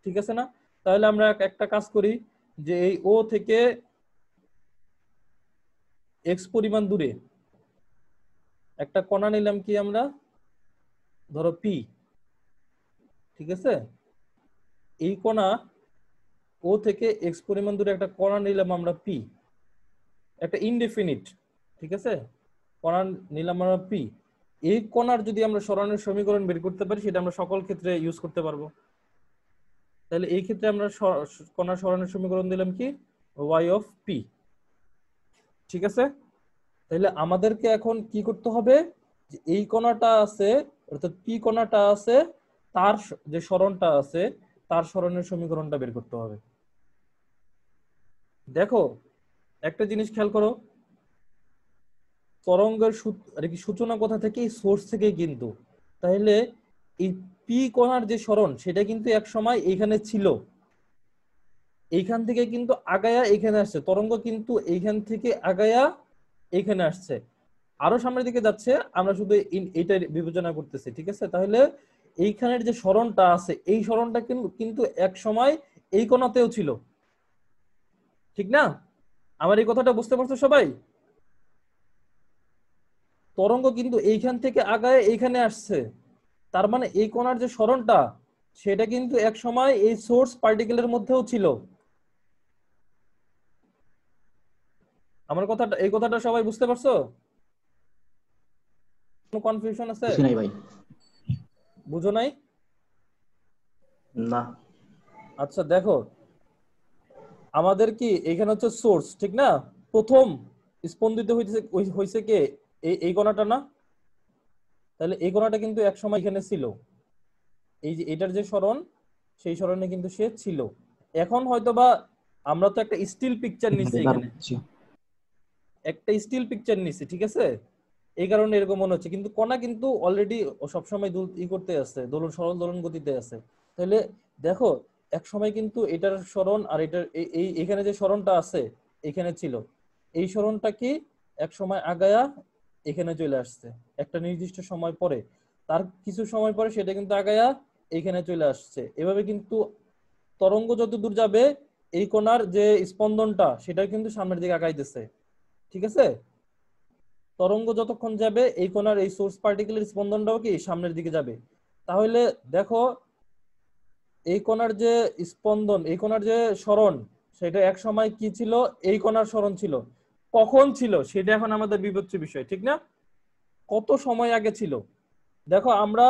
A: ঠিক আছে না? তাহলে আমরা একটা কাজ করি যে এই ও থেকে এক্স পরিমাণ দূরে একটা কণা নিলাম কি আমরা, ধরো পি, ঠিক আছে? এই কণা ও থেকে এক্স পরিমাণ দূরে একটা কণা নিলাম আমরা পি, একটা ইনডেফিনিট, ঠিক আছে? কণা নিলাম আমরা পি। এই কণার যদি আমরা সরণের সমীকরণ বের করতে পারি সেটা আমরা সকল ক্ষেত্রে ইউজ করতে পারবো। তাহলে এই ক্ষেত্রে আমরা কণার সরণের সমীকরণ দিলাম কি y অফ পি, ঠিক আছে? তাহলে আমাদেরকে এখন কি করতে হবে যে এই কণাটা আছে অর্থাৎ পি কণাটা আছে তার যে সরণটা আছে তার সরণের সমীকরণটা বের করতে হবে। দেখো একটা জিনিস খেয়াল করো, তরঙ্গের সূচনা কোথা থেকে? সোর্স থেকে কিন্তু। তাহলে এই পি কণার যে সরণ সেটা কিন্তু এক সময় এইখানে ছিল, এইখান থেকে কিন্তু আগায়া এখানে আসছে, তরঙ্গ কিন্তু এইখান থেকে আগায়া এখানে আসছে, আরো সামনের দিকে যাচ্ছে, আমরা শুধু এটা বিবেচনা করতেছি, ঠিক আছে? তাহলে এইখানের যে সরণটা আছে এই সরণটা কিন্তু এক সময় এই কোণাতেও ছিল, ঠিক না? আমার এই কথাটা বুঝতে পারছো সবাই? তরঙ্গ কিন্তু এইখান থেকে আগায় এইখানে আসছে, তার মানে এই কোণার যে সরণটা সেটা কিন্তু এক সময় এই সোর্স পার্টিকেলের মধ্যেও ছিল। আমার কথাটা এই কথাটা সবাই বুঝতে পারছো? কোনো কনফিউশন আছে?
C: বুঝি নাই ভাই।
A: বুঝো নাই?
C: না।
A: আচ্ছা দেখো, আমাদের কি এখানে হচ্ছে সোর্স, ঠিক না? প্রথম স্পন্দিত হইছে হইছে কে? এই কণাটা না? তাহলে এই কণাটা কিন্তু এক সময় এখানে ছিল, এই যে এটার যে সরণ সেই সরণে কিন্তু সে ছিল। এখন হয়তোবা আমরা তো একটা স্টিল পিকচার নিচ্ছি,
B: এবার
A: এখানে
B: বুঝছি।
A: একটা স্টিল পিকচার নিচ্ছি, ঠিক আছে? এই কারণে এরকম মনে হচ্ছে, কিন্তু কণা কিন্তু অলরেডি সবসময় করতে আছে, দোলন সরল দোলন গতিতে আছে। তাহলে দেখো এক সময় কিন্তু এটার সরণ আর এটার এখানে যে সরণটা আছে এখানে ছিল, এই সরণটা কি এক সময় আগায়া এখানে চলে আসছে একটা নির্দিষ্ট সময় পরে, তার কিছু সময় পরে সেটা কিন্তু আগায়া এখানে চলে আসছে। এভাবে কিন্তু তরঙ্গ যত দূর যাবে এই কণার যে স্পন্দনটা সেটা কিন্তু সামনের দিকে আগাইতেছে, ঠিক আছে? তরঙ্গ যতক্ষণ যাবে এই কণার এই সোর্স পার্টিকেলের স্পন্দনটাও কি সামনের দিকে যাবে। তাহলে দেখো এই কণার যে স্পন্দন, এই কণার যে সরণ সেটা এক সময় কি ছিল? এই কণার সরণ ছিল। কখন ছিল সেটা এখন আমাদের বিবেচ্য বিষয়, ঠিক না? কত সময় আগে ছিল? দেখো আমরা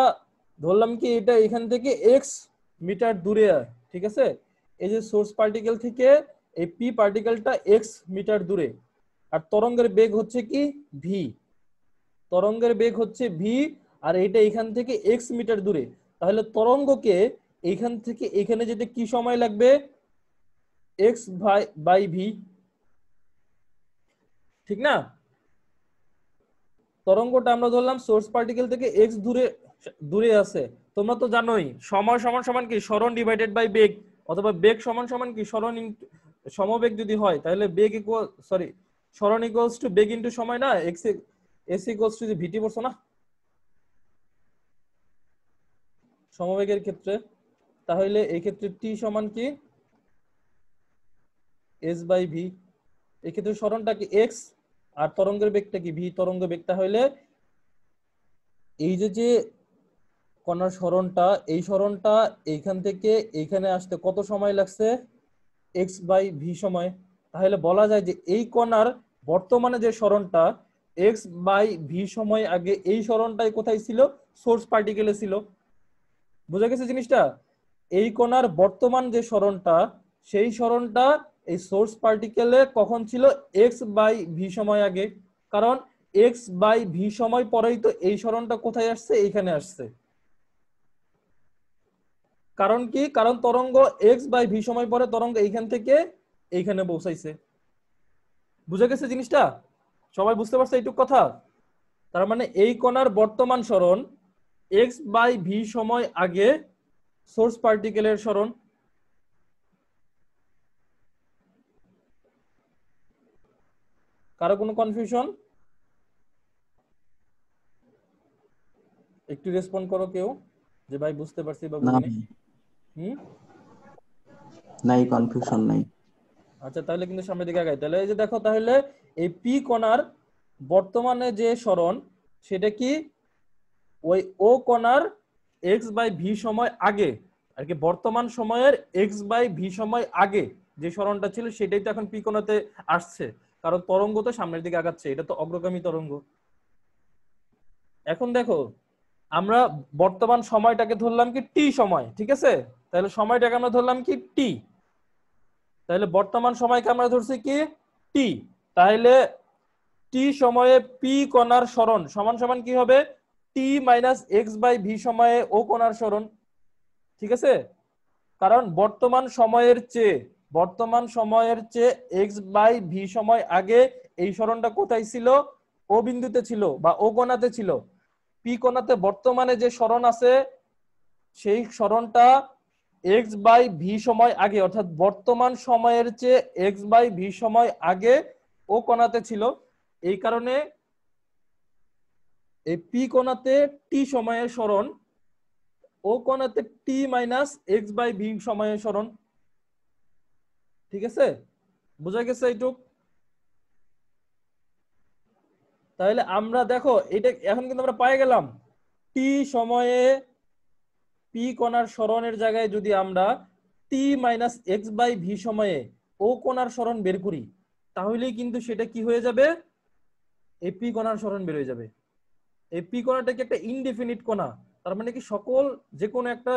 A: ধরলাম কি এটা এখান থেকে এক্স মিটার দূরে, ঠিক আছে? এই যে সোর্স পার্টিকেল থেকে এই পি পার্টিকেলটা এক্স মিটার দূরে, আর তরঙ্গের বেগ হচ্ছে কি ভি, তরঙ্গের বেগ হচ্ছে ভি, আর এটা এখান থেকে এক্স মিটার দূরে। তাহলে তরঙ্গকে এইখান থেকে এখানে যেতে কি সময় লাগবে? এক্স বাই ভি, ঠিক না? তরঙ্গটা আমরা ধরলাম সোর্স পার্টিকেল থেকে এক্স দূরে দূরে আছে। তোমরা তো জানোই সময় সমান সমান কি সরণ ডিভাইডেড বাই বেগ, অথবা বেগ সমান সমান কি সরণ সমবেগ যদি হয় তাহলে বেগ ইকুয়াল সরি সরণ ইকুয়ালস টু বেগ ইনটু সময় না? এক্স এস ইকুয়ালস টু ভিটি পড়ছো না সমবেগের ক্ষেত্রে? তাহলে এই ক্ষেত্রে টি সমান কি এস বাই ভি। এই ক্ষেত্রে সরণটা কি এক্স আর তরঙ্গের বেগটা কি ভি তরঙ্গ বেগ। তাহলে এই যে কণার সরণটা, এই সরণটা এইখান থেকে এইখানে আসতে কত সময় লাগছে? এক্স বাই ভি সময়। তাহলে বলা যায় যে এই কণার বর্তমানে যে সরণটা এক্স বাই ভি সময় আগে, এই সরণটাই কোথায় ছিল? সোর্স পার্টিকেলে ছিল। বুঝা গেছে জিনিসটা? এই কণার বর্তমান যে সরণটা, সেই সরণটা এই সোর্স পার্টিকেলে কখন ছিল? এক্স বাই ভি সময় আগে। কারণ এক্স বাই ভি সময় পরেই তো এই সরণটা কোথায় আসছে? এইখানে আসছে। কারণ কি? কারণ তরঙ্গ এক্স বাই ভি সময় পরে তরঙ্গ এইখান থেকে এইখানে পৌঁছাইছে। বুঝা গেছে জিনিসটা? সবাই বুঝতে পারছে এইটুক কথা? তার মানে এই কণার বর্তমান সরণ এক্স বাই ভি সময় আগে সোর্স পার্টিকেলের সরণ। কারো কোনো কনফিউশন? একটু রেসপন্ড করো কেউ, যে ভাই বুঝতে পারছি বা
C: না
A: বুঝিনি।
C: ভাই,
A: হুম,
C: নাই কনফিউশন নাই।
A: আচ্ছা তাহলে কিন্তু সামনের দিকে আগাই। তাহলে এই যে দেখো, তাহলে এই পি কণার বর্তমানে যে সরণ, সেটা কি ওই ও কণার এক্স বাই ভি সময় আগে আর কি, বর্তমান সময়ের এক্স বাই ভি সময় আগে যে সরণটা ছিল সেটাই তো এখন পি কণাতে আসছে। কারণ তরঙ্গ তো সামনের দিকে আগাচ্ছে, এটা তো অগ্রগামী তরঙ্গ। এখন দেখো, আমরা বর্তমান সময়টাকে ধরলাম কি টি সময়, ঠিক আছে? তাহলে সময়টাকে আমরা ধরলাম কি টি। তাহলে বর্তমান সময়কে আমরা ধরছি কি টি। তাহলে টি সময়ে পি কণার সরণ সমান সমান কি হবে? টি মাইনাস এক্স বাই ভি সময়ে ও কণার সরণ। ঠিক আছে? কারণ বর্তমান সময়ের চেয়ে এক্স বাই ভি সময় আগে এই সরণটা কোথায় ছিল? ও বিন্দুতে ছিল বা ও কোণাতে ছিল। পি কোণাতে বর্তমানে যে সরণ আছে, সেই সরণটা এক্স বাই ভি সময় আগে, অর্থাৎ বর্তমান সময়ের চেয়ে এক্স বাই ভি সময় আগে ও কোণাতে ছিল। এই কারণে এই পি কোণাতে টি সময়ের সরণ ও কোণাতে টি মাইনাস এক্স বাই ভি সময়ের সরণ। ঠিক আছে? বোঝা গেছে এইটুক? তাহলে আমরা দেখো এটা এখন কিন্তু আমরা পাই গেলাম টি সময়ে পি কণার সরণের জায়গায় যদি আমরা টি মাইনাস এক্স বাই ভি সময়ে ও কণার সরণ বের করি, তাহলেই কিন্তু সেটা কি হয়ে যাবে? এই পি কণার সরণ বের হয়ে যাবে। এই পি কণাটা কি একটা ইনডিফিনিট কণা, তার মানে কি সকল যে কোনো একটা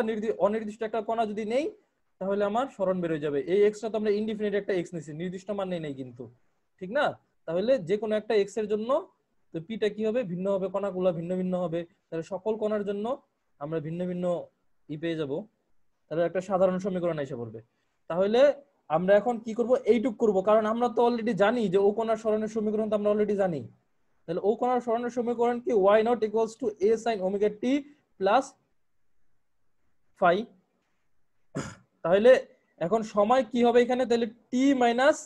A: অনির্দিষ্ট একটা কণা যদি নেই, তাহলে আমার সরণ বের হয়ে যাবে। এই এক্সটা তো আমরা ইনডিফিনিট একটা এক্স নিছি, নির্দিষ্ট মান নেই কিন্তু, ঠিক না? তাহলে যে কোনো একটা এক্স এর জন্য তো পিটা কি হবে? ভিন্ন হবে, কণাগুলো ভিন্ন ভিন্ন হবে। তাহলে সকল কণার জন্য আমরা ভিন্ন ভিন্ন পেয়ে যাব। তাহলে একটা সাধারণ সমীকরণ এসে পড়বে। তাহলে আমরা এখন কি করব? এইটুক করব, কারণ আমরা তো অলরেডি জানি যে ও কণার সরণের সমীকরণ তো আমরা অলরেডি জানি। তাহলে ও কণার সরণের সমীকরণ কি? y not equals two a sin omega t plus phi. তাহলে এখন সময় কি হবে এখানে? তাহলে t minus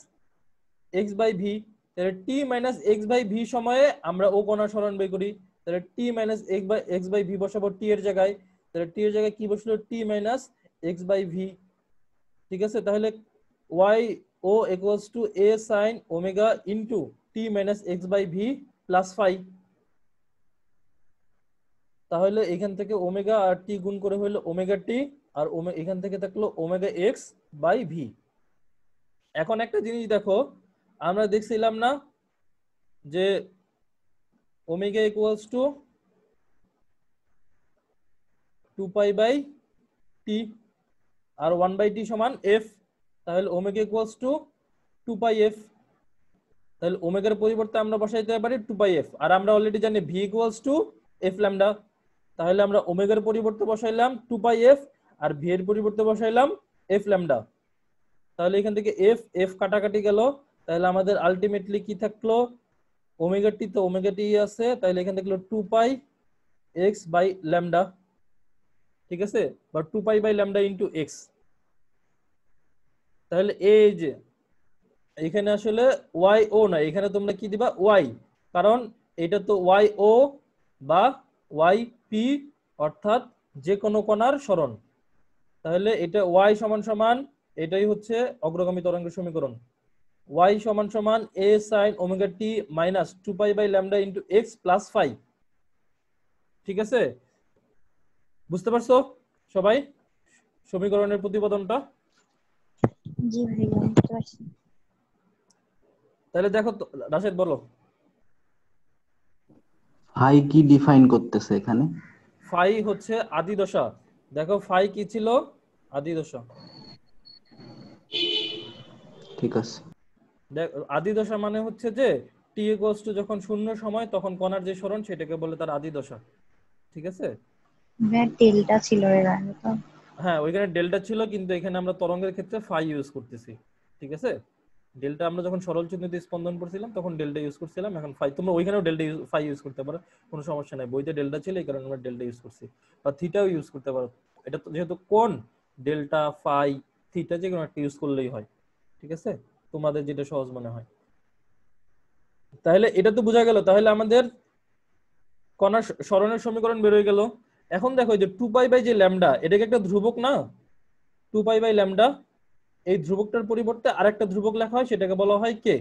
A: x by v. তাহলে t minus x by v সময়ে আমরা ও কণার সরণ বের করি। তাহলে t minus x by v বসাবো t এর জায়গায়। তাহলে t এর জায়গায় কি বসলো? t minus x by v. ঠিক আছে? তাহলে y o equals two a sin omega into t minus x by v plus phi. তাহলে এখান থেকে ওমেগা আর টি গুণ করে হইলো ওমেগা টি, আর এখান থেকে থাকলো ওমেগা এক্স বাই ভি। এখন একটা জিনিস দেখো, আমরা দেখছিলাম না যে omega equals to 2 pi by t আর 1/t সমান এফ। তাহলে omega equals to 2 pi f. তাহলে ওমেগার পরিবর্তে আমরা বসাইতে পারি 2 পাই এফ, আর আমরা অলরেডি জানি V equals to F lambda. তাহলে আমরা ওমেগার পরিবর্তে বসাইলাম 2 পাই এফ, আর ভি এর পরিবর্তে বসাইলাম এফ ল্যামডা। তাহলে এখান থেকে এফ এফ কাটাকাটি গেল। তাহলে আমাদের আলটিমেটলি কি থাকলো? ওমেগা টি তো ওমেগা টি আছে, তাহলে এখান থেকে 2 পাই এক্স বাই ল্যামডা। ঠিক আছে? বা 2 pi by lambda into x. তাহলে এই যে এখানে আসলে ওয়াই ও না, এখানে তোমরা কি দিবা? ওয়াই, কারণ এটা তো ওয়াই ও বা ওয়াই পি, অর্থাৎ যে কোনো কণার সরণ। তাহলে এটা ওয়াই সমান সমান, এটাই হচ্ছে অগ্রগামী তরঙ্গের সমীকরণ। ওয়াই সমান সমান A sine omega T minus 2 pi by lambda into X plus phi. ঠিক আছে? বুঝতে পারছো সবাই সমীকরণের প্রতিপাদনটা?
D: জি ভাইয়া বুঝতে পারছি।
A: তাহলে দেখো তো, রাশেদ বলো।
C: ফাই কি ডিফাইন করতেছে এখানে?
A: ফাই হচ্ছে আদি দশা। দেখো ফাই কি ছিল? আদি দশা।
C: ঠিক আছে।
A: দেখ আদি দশা মানে হচ্ছে যে টি ইকুয়ালস টু যখন শূন্য সময় তখন কণার যে সরণ সেটাকে বলে তার আদি দশা। ঠিক আছে?
D: ভাইয়া ডেল্টা ছিল এর আগে তো।
A: হ্যাঁ, ওইখানে ডেল্টা ছিল, কিন্তু এখানে আমরা তরঙ্গের ক্ষেত্রে ফাই ইউজ করতেছি। ঠিক আছে? ডেল্টা আমরা যখন সরল চিহ্নিত স্পন্দন করছিলাম তখন ডেল্টা ইউজ করছিলাম, এখন ফাই। তোমরা ওইখানেও ডেল্টা ফাই ইউজ করতে পারো, কোনো সমস্যা নাই। বইতে ডেল্টা ছিল এই কারণে আমরা ডেল্টা ইউজ করছি, বা থিটাও ইউজ করতে পারো। এটা তো যেহেতু কোণ, ডেল্টা ফাই থিটা যে কোনো একটা ইউজ করলেই হয়। ঠিক আছে? তোমাদের যেটা সহজ মনে হয়। তাহলে এটা তো বোঝা গেল। তাহলে আমাদের কণার সরণের সমীকরণ বের হয়ে গেল। এখন দেখো এই যে 2π বাই যে ল্যামডা, এটাকে একটা ধ্রুবক না? 2π বাই ল্যামডা, এই ধ্রুবকটার পরিবর্তে আরেকটা ধ্রুবক লেখা হয়, সেটাকে বলা হয় k.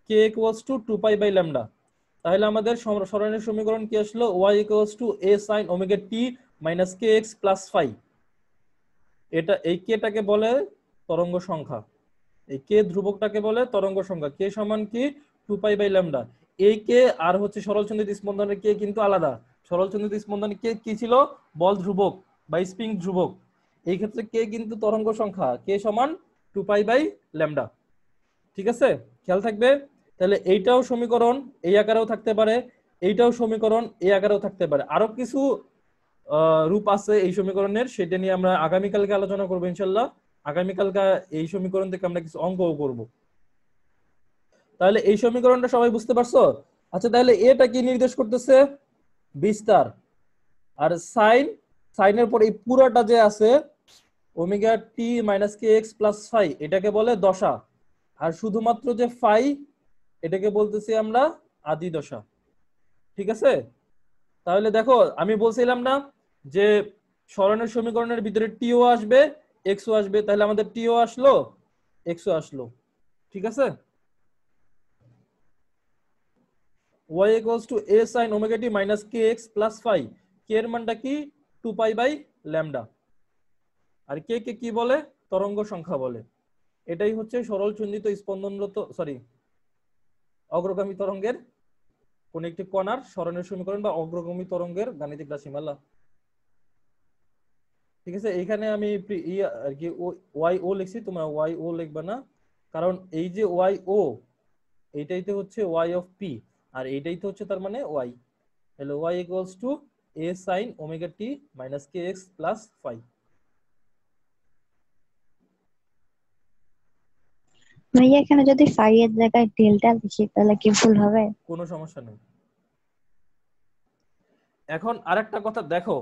A: K equals to 2π by lambda. তাহলে আমাদের সরণের সমীকরণ কি আসলো? y ইকুয়ালস two a sin omega t minus kx plus phi. এটা এই কেটাকে বলে তরঙ্গ সংখ্যা, এই কে ধ্রুবকটাকে বলে তরঙ্গ সংখ্যা। কে সমান কি? 2π বাই ল্যামডা। এই কে আর হচ্ছে সরল চন্দ্রিত স্পন্দনের কে কিন্তু আলাদা। সরল চন্দ্রিত স্পন্দনের কে কি ছিল? বল ধ্রুবক বা স্প্রিং ধ্রুবক। এই ক্ষেত্রে কে কিন্তু তরঙ্গ সংখ্যা, কে সমান 2π বাই ল্যামডা। ঠিক আছে? খেয়াল থাকবে। তাহলে এইটাও সমীকরণ এই আকারেও থাকতে পারে, এইটাও সমীকরণ এই আকারেও থাকতে পারে। আরো কিছু রূপ আছে এই সমীকরণের, সেটা নিয়ে আমরা আগামীকালকে আলোচনা করবো ইনশাল্লাহ। আগামীকালকে এই সমীকরণ থেকে আমরা কিছু অঙ্কও করব। তাহলে এই সমীকরণটা সবাই বুঝতে পারছো? আচ্ছা, তাহলে এটা কি নির্দেশ করতেছে? বিস্তার। আর সাইনের পর এই পুরাটা যে আছে omega t minus k x plus phi, এটাকে বলে দশা। আর শুধুমাত্র যে ফাই, এটাকে বলতেছি আমরা আদি দশা। ঠিক আছে? তাহলে দেখো আমি বলছিলাম না যে সরণের সমীকরণের ভিতরে টিও আসবে এক্সও আসবে, তাহলে আমাদের টিও আসলো এক্সও আসলো। ঠিক আছে? y equals to a sin omega t minus kx plus phi। k এর মানটা কি? 2π বাই ল্যামডা। আর কে কে কি বলে? তরঙ্গ সংখ্যা বলে। এটাই হচ্ছে সরল চন্দ্রিত স্পন্দনরত অগ্রগামী তরঙ্গের কোন একটি কণার সরণের সমীকরণ বা অগ্রগামী তরঙ্গের গাণিতিক রাশিমালা। ঠিক আছে? এইখানে আমি আর কি ওয়াই ও লিখছি, তোমরা ওয়াই ও লিখবে না, কারণ এই যে ওয়াই ও এইটাইতে হচ্ছে ওয়াই অফ পি, আর এইটাইতে হচ্ছে তার মানে ওয়াই। তাহলে y equals to a sine omega T minus k x plus phi.
D: ভাইয়া এখানে যদি ফাই এর জায়গায় ডেল্টা লিখি তাহলে কি ভুল হবে?
A: কোনো সমস্যা নেই। এখন আরেকটা কথা দেখো,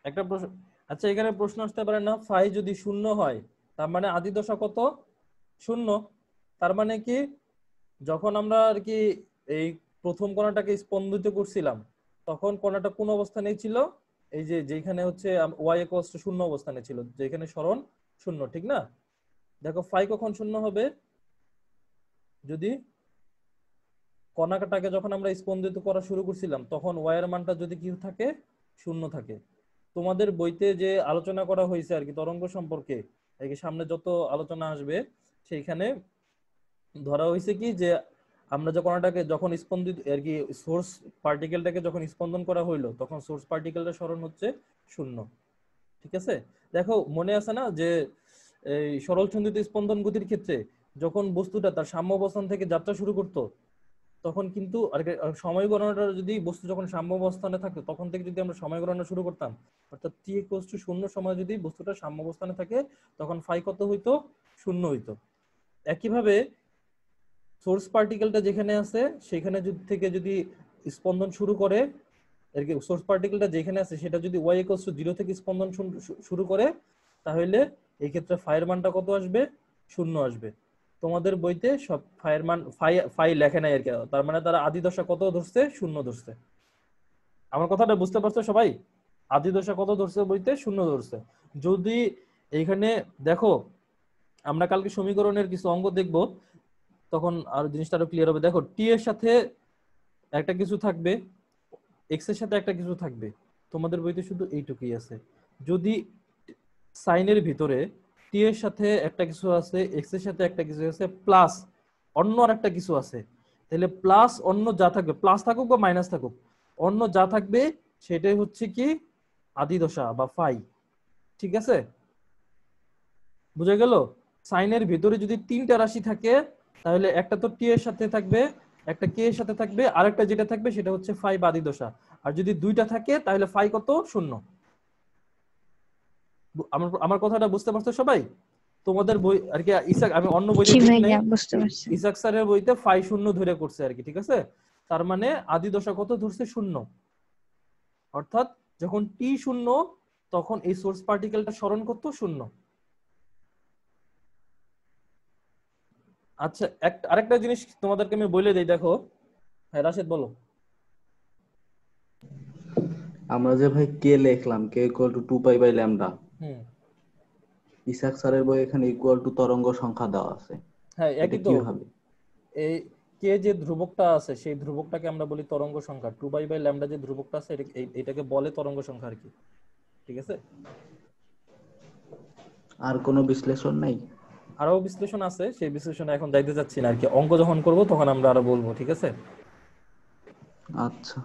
A: একটা প্রশ্ন। আচ্ছা, এখানে প্রশ্ন আসতে পারে না, ফাই যদি শূন্য হয় তার মানে আদি দশা কত? শূন্য। তার মানে কি, যখন আমরা আর কি এই প্রথম কণাটাকে স্পন্দিত করছিলাম তখন কণাটা কোন অবস্থানে ছিল? এই যে যেখানে হচ্ছে ওয়াই ইকুয়ালস টু শূন্য অবস্থানে ছিল, যেখানে সরণ শূন্য। ঠিক না? দেখো ফাই কখন শূন্য হবে? যদি কণাটাকে যখন আমরা স্পন্দিত করা শুরু করছিলাম তখন ওয়াই এর মানটা যদি কি থাকে? শূন্য থাকে। তোমাদের বইতে যে আলোচনা করা হয়েছে আর কি তরঙ্গ সম্পর্কে, এই সামনে যত আলোচনা আসবে সেইখানে ধরা হয়েছে কি যে আমরা যে কণাটাকে যখন স্পন্দিত আর কি সোর্স পার্টিকেলটাকে যখন স্পন্দন করা হইলো তখন সোর্স পার্টিকেলটার সরণ হচ্ছে শূন্য। ঠিক আছে? দেখো মনে আছে না যে এই সরল চন্দ্রিত স্পন্দন গতির ক্ষেত্রে যখন বস্তুটা তার সাম্য অবস্থান থেকে যাত্রা শুরু করতো তখন কিন্তু আর কি সময় গণনাটা যদি বস্তু যখন সাম্য অবস্থানে থাকতো তখন থেকে যদি আমরা সময় গণনা শুরু করতাম, অর্থাৎ টি ইকুয়ালস টু শূন্য সময় যদি বস্তুটা সাম্য অবস্থানে থাকে তখন ফাই কত হইতো? শূন্য হইতো। একইভাবে সোর্স পার্টিকেলটা যেখানে আছে সেখানে থেকে যদি স্পন্দন শুরু করে আর কি, সোর্স পার্টিকেলটা যেখানে আছে সেটা যদি ওয়াই ইকুয়ালস টু 0 থেকে স্পন্দন শুরু করে তাহলে এই ক্ষেত্রে ফাইয়ের মানটা কত আসবে? শূন্য আসবে। তোমাদের বইতে সব ফাইয়ের মান ফাই লেখে নাই আর কি, তার মানে তারা আদি দশা কত ধরছে? শূন্য ধরছে। আমার কথাটা বুঝতে পারছো সবাই? আদি দশা কত ধরছে বইতে? শূন্য ধরছে। যদি এইখানে দেখো আমরা কালকে সমীকরণের কিছু অঙ্ক দেখব তখন আর জিনিসটা আরো ক্লিয়ার হবে। দেখো টি এর সাথে একটা কিছু থাকবে, এক্স এর সাথে একটা কিছু থাকবে, তোমাদের বইতে শুধু এইটুকুই আছে। যদি সাইনের ভিতরে টি এর সাথে একটা কিছু আছে, এক্স এর সাথে একটা কিছু আছে, প্লাস অন্য আর একটা কিছু আছে। তাহলে প্লাস অন্য যা থাকবে, প্লাস থাকুক বা মাইনাস থাকুক, অন্য যা থাকবে সেটাই হচ্ছে কি আদি দশা বা ফাই। ঠিক আছে, বুঝা গেল? সাইনের ভিতরে যদি তিনটা রাশি থাকে তাহলে একটা তো টি এর সাথে থাকবে, একটা কে এর সাথে থাকবে, আরেকটা যেটা থাকবে সেটা হচ্ছে ফাই বা আদি দশা। আর যদি দুইটা থাকে তাহলে ফাই কত? শূন্য। আমার আমার কথাটা বুঝতে পারছো সবাই? তোমাদের বই আর কি ইসাক, আমি অন্য বইতে
D: জি
A: দেখি নাই,
D: ভাইয়া বুঝতে পারছি।
A: ইসাক স্যারের বইতে ফাই শূন্য ধরে করছে আর কি। ঠিক আছে, তার মানে আদি দশা কত ধরছে? শূন্য। অর্থাৎ যখন টি শূন্য তখন এই সোর্স পার্টিকেলটা স্মরণ করতো শূন্য। আচ্ছা, আরেকটা জিনিস তোমাদেরকে আমি বলে দিই, দেখো। হ্যাঁ রাশেদ বলো।
C: আমরা যে ভাই কে লিখলাম, কে ইকুয়াল টু 2π/λ,
A: হুম,
C: ইসাক স্যারের বই এখানে ইকুয়াল টু তরঙ্গ সংখ্যা দেওয়া আছে।
A: হ্যাঁ
C: এটা
A: একই তো।
C: কি হবে?
A: এই কে যে ধ্রুবকটা আছে সেই ধ্রুবকটাকে আমরা বলি তরঙ্গ সংখ্যা। 2π/λ যে ধ্রুবকটা আছে এটাকে বলে তরঙ্গ সংখ্যা আর কি। ঠিক আছে,
C: আর কোনো বিশ্লেষণ নাই?
A: আরো বিশ্লেষণ আছে, সেই বিশ্লেষণে এখন যাইতে যাচ্ছি না আর কি। অঙ্ক যখন করব তখন আমরা আরো বলবো। ঠিক আছে,
C: আচ্ছা।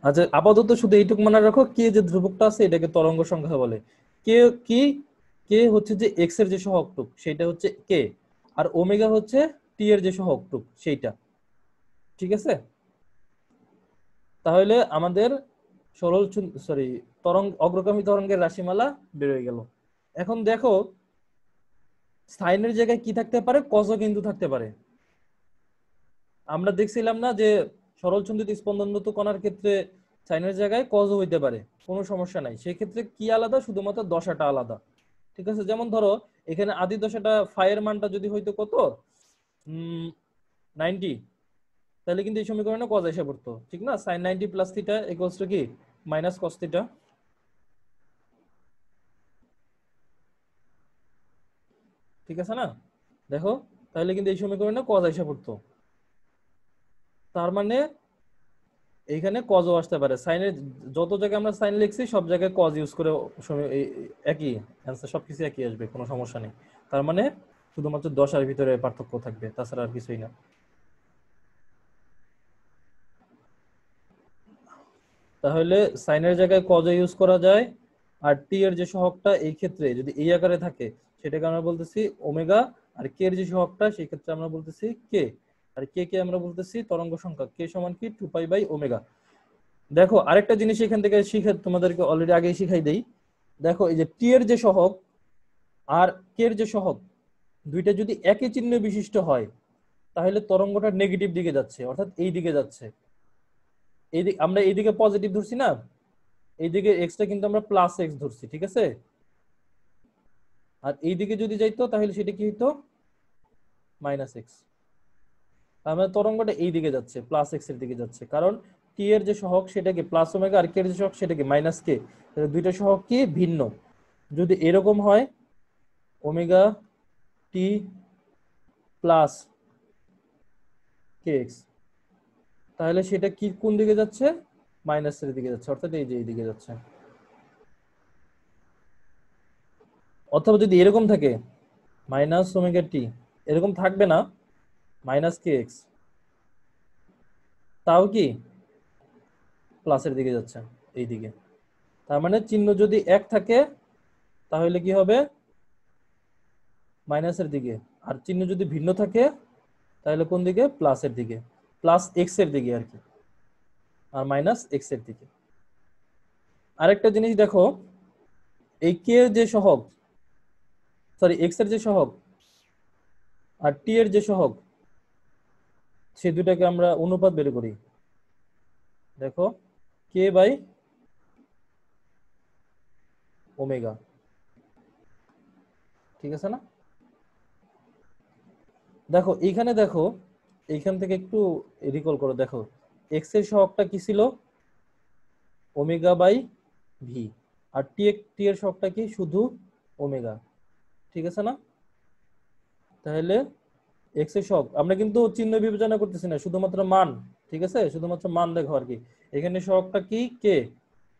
A: আচ্ছা আপাতত শুধু এইটুকু মনে রাখো, কে যে ধ্রুবকটা আছে এটাকে তরঙ্গ সংখ্যা বলে। কে কি? কে হচ্ছে যে এক্স এর যে সহগটুক সেটা হচ্ছে কে, আর ওমেগা হচ্ছে টি এর যে সহগটুক সেইটা। ঠিক আছে, তাহলে আমাদের সরল সরি অগ্রগামী তরঙ্গের রাশিমালা বের হয়ে গেল। এখন দেখো সাইনের জায়গায় কি থাকতে পারে? কজও কিন্তু থাকতে পারে। আমরা দেখছিলাম না যে সরল চুম্বিত স্পন্দনরত কণার ক্ষেত্রে সাইনের জায়গায় কজও হইতে পারে, কোনো সমস্যা নাই। সেই ক্ষেত্রে কি আলাদা? শুধুমাত্র দশাটা আলাদা। ঠিক আছে, যেমন ধরো এখানে আদি দশাটা ফাইয়ের মানটা যদি হইতো কত, 90, তাহলে কিন্তু এই সমীকরণে কজ এসে পড়তো। ঠিক না? Sine 90 plus theta equals to কি মাইনাস কস থিটা। ঠিক আছে না? দেখো, তাহলে কিন্তু এই সমীকরণে কজ এসে পড়তো। তার মানে এইখানে কজও আসতে পারে। সাইনের যত জায়গায় আমরা সাইন লিখছি সব জায়গায় কজ ইউজ করে একই অ্যান্সার, সবকিছু একই আসবে, কোনো সমস্যা নেই। তার মানে শুধুমাত্র দশার ভিতরে পার্থক্য থাকবে, তাছাড়া আর কিছুই না। তাহলে সাইনের জায়গায় কজ ইউজ করা যায়। আর টি এর যে সহগটা এই ক্ষেত্রে যদি এই আকারে থাকে সেটাকে আমরা বলতেছি ওমেগা, আর কে এর যে সহগটা সেই ক্ষেত্রে আমরা বলতেছি কে। আর কে কে আমরা বলতেছি তরঙ্গ সংখ্যা। কে সমান কি 2π/ω। দেখো আরেকটা জিনিস এখান থেকে শিখে তোমাদেরকে অলরেডি আগেই শিখাই দেই। দেখো এই যে টি এর যে সহগ আর কে এর যে সহগ দুইটা যদি একই চিহ্ন বিশিষ্ট হয় তাহলে তরঙ্গটা নেগেটিভ দিকে যাচ্ছে, অর্থাৎ এই দিকে যাচ্ছে। এই দিকে আমরা এইদিকে পজিটিভ ধরছি না, এইদিকে এক্সটা কিন্তু আমরা প্লাস এক্স ধরছি। ঠিক আছে, আর এইদিকে যদি যাইতো তাহলে সেটা কি হইতো? Minus x. তার মানে তরঙ্গটা এই দিকে যাচ্ছে, প্লাস এক্স এর দিকে যাচ্ছে, কারণ টি এর যে সহগ সেটাকে প্লাস ওমেগা আর কে এর যে সহগ সেটাকে মাইনাস কে। তাহলে দুইটা সহগ কি ভিন্ন। যদি এরকম হয় ওমেগা টি প্লাস কে এক্স, তাহলে সেটা কি কোন দিকে যাচ্ছে? মাইনাসের দিকে যাচ্ছে, অর্থাৎ এই যে এই দিকে যাচ্ছে। অথবা যদি এরকম থাকে মাইনাস ওমেগা টি, এরকম থাকবে না, মাইনাস কে এক্স, তাও কি প্লাসের দিকে যাচ্ছে এই দিকে। তার মানে চিহ্ন যদি এক থাকে তাহলে কি হবে? মাইনাসের দিকে। আর চিহ্ন যদি ভিন্ন থাকে তাহলে কোন দিকে? প্লাসের দিকে, প্লাস এক্স এর দিকে আর কি, আর মাইনাস এক্স এর দিকে। আরেকটা জিনিস দেখো, এই কে এর যে সহগ, সরি এক্স এর যে সহগ আর টি এর যে সহগ, সেই দুটাকে আমরা অনুপাত বের করি। দেখো কে বাই ওমেগা। ঠিক আছে না? দেখো এইখানে দেখো, এইখান থেকে একটু রিকল করো। দেখো এক্স এর সহগটা কি ছিল? Omega by V. আর টি এর সহগটা কি? শুধু ওমেগা। ঠিক আছে না? তাহলে এক্স এর সহগ আমরা কিন্তু চিহ্ন বিবেচনা করতেছি না, শুধুমাত্র মান। ঠিক আছে, শুধুমাত্র মান দেখো আর কি। এখানে সহগটা কি? কে,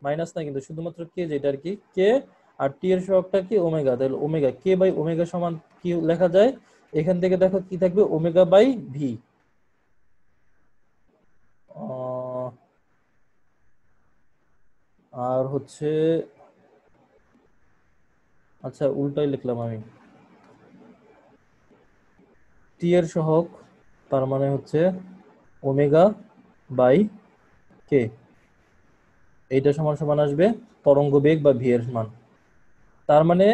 A: মাইনাস না কিন্তু, শুধুমাত্র কে, যেটা আর কি কে। আর টি এর সহগটা কি ওমেগা, তাহলে ওমেগা কে বাই ওমেগা সমান কি লেখা যায়, এখান থেকে দেখো কি থাকবে ওমেগা বাই ভি। আর হচ্ছে আচ্ছা উল্টাই লিখলাম আমি, টি এর সহগ তার মানে হচ্ছে ওমেগা বাই কে, এইটা সমান সমান আসবে তরঙ্গ বেগ বা ভি এর মান। তার মানে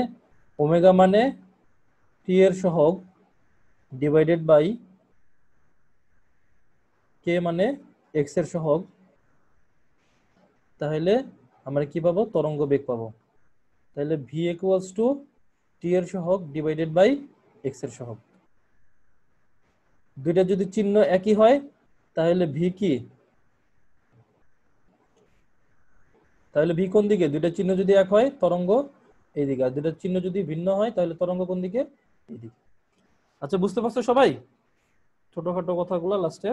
A: ওমেগা মানে টি এর সহগ ডিভাইডেড বাই কে মানে এক্স এর সহগ, তাহলে আমরা কি পাবো, তরঙ্গ বেগ পাবো। তাহলে ভি ইকুয়ালস টু টি এর সহগ ডিভাইডেড বাই এক্স এর সহগ। দুইটা যদি চিহ্ন একই হয় তাহলে ভি কি, তাহলে ভি কোন দিকে, দুইটা চিহ্ন যদি এক হয় তরঙ্গ এইদিকে, আর দুইটা চিহ্ন যদি ভিন্ন হয় তাহলে তরঙ্গ কোন দিকে, এইদিকে। আচ্ছা বুঝতে পারছো সবাই ছোটখাটো কথাগুলো লাস্টে?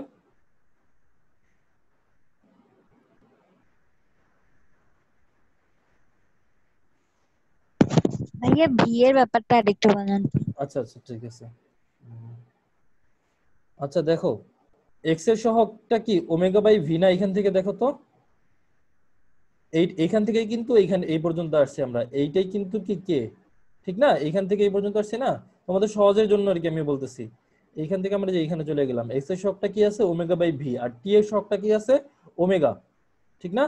D: ভাইয়া ভি এর ব্যাপারটা আরেকটু বলেন।
A: আচ্ছা আচ্ছা ঠিক আছে। আচ্ছা দেখো এক্স এর সহগটা কি ওমেগা বাই ভি না, এখান থেকে দেখো তো, এইখান থেকেই কিন্তু এইখানে এই পর্যন্ত আসছে আমরা, এইটাই কিন্তু কি কে, ঠিক না, এইখান থেকে এই পর্যন্ত আসছে না, তোমাদের সহজের জন্য আর কি আমি বলতেছি। এইখান থেকে আমরা যে এইখানে চলে গেলাম, এক্স এর সহগটা কি আছে ওমেগা বাই ভি, আর টি এর সহগটা কি আছে ওমেগা, ঠিক না?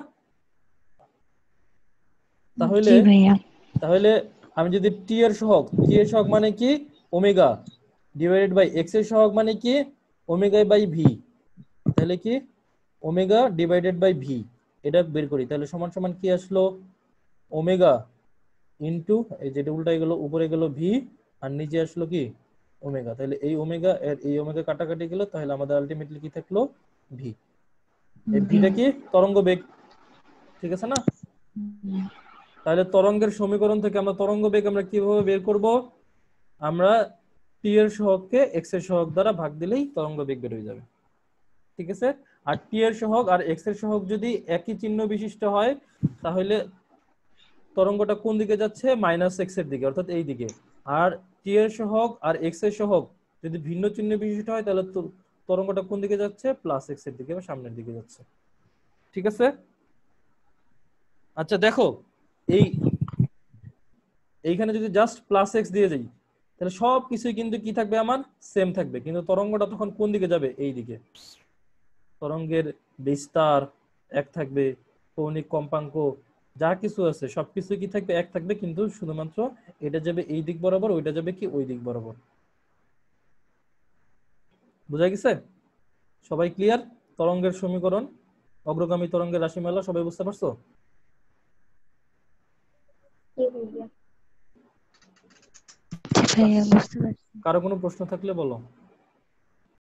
A: তাহলে
D: জি ভাইয়া।
A: তাহলে আমি যদি টি এর সহগ মানে কি ওমেগা ডিভাইডেড বাই এক্স এর সহগ মানে কি ওমেগা বাই ভি, তাহলে কি ওমেগা ডিভাইডেড বাই ভি, এটা বের করি, তাহলে সমান সমান কি আসলো ওমেগা ইনটু এই যেটা উল্টাই গেল উপরে গেল ভি, আর নিচে আসলো কি ওমেগা, তাহলে এই ওমেগা এর এই ওমেগা কাটাকাটি গেল, তাহলে আমাদের আলটিমেটলি কি থাকলো ভি। এই ভিটা কি তরঙ্গ বেগ, ঠিক আছে না? তাহলে তরঙ্গের সমীকরণ থেকে আমরা তরঙ্গ বেগ আমরা কিভাবে বের করব, আমরা টি এর সহগকে এক্স এর সহগ দ্বারা ভাগ দিলেই তরঙ্গ বেগ বের হয়ে যাবে, ঠিক আছে? আর টি এর সহগ আর এক্স এর সহগ যদি একই চিহ্ন বিশিষ্ট হয় তাহলে তরঙ্গটা কোন দিকে যাচ্ছে, মাইনাস এক্স এর দিকে, অর্থাৎ এই দিকে। আর টি এর সহগ আর এক্স এর সহগ যদি ভিন্ন চিহ্ন বিশিষ্ট হয় তাহলে তরঙ্গটা কোন দিকে যাচ্ছে, প্লাস এক্স এর দিকে বা সামনের দিকে যাচ্ছে, ঠিক আছে? আচ্ছা দেখো এই এইখানে যদি জাস্ট প্লাস এক্স দিয়ে যাই তাহলে সব কিছুই কিন্তু কি থাকবে আমার সেম থাকবে, কিন্তু তরঙ্গটা তখন কোন দিকে যাবে, এই দিকে। তরঙ্গের বিস্তার এক থাকবে, কৌণিক কম্পাঙ্ক যা কিছু আছে সবকিছু কি থাকবে এক থাকবে, কিন্তু শুধুমাত্র এটা যাবে এই দিক বরাবর, ওইটা যাবে কি ওই দিক বরাবর। বুঝা গেছে? সবাই ক্লিয়ার? তরঙ্গের সমীকরণ, অগ্রগামী তরঙ্গের রাশিমালা সবাই বুঝতে পারছো?
D: ভাইয়া বুঝতে পারছি।
A: কারো কোনো প্রশ্ন থাকলে বলো।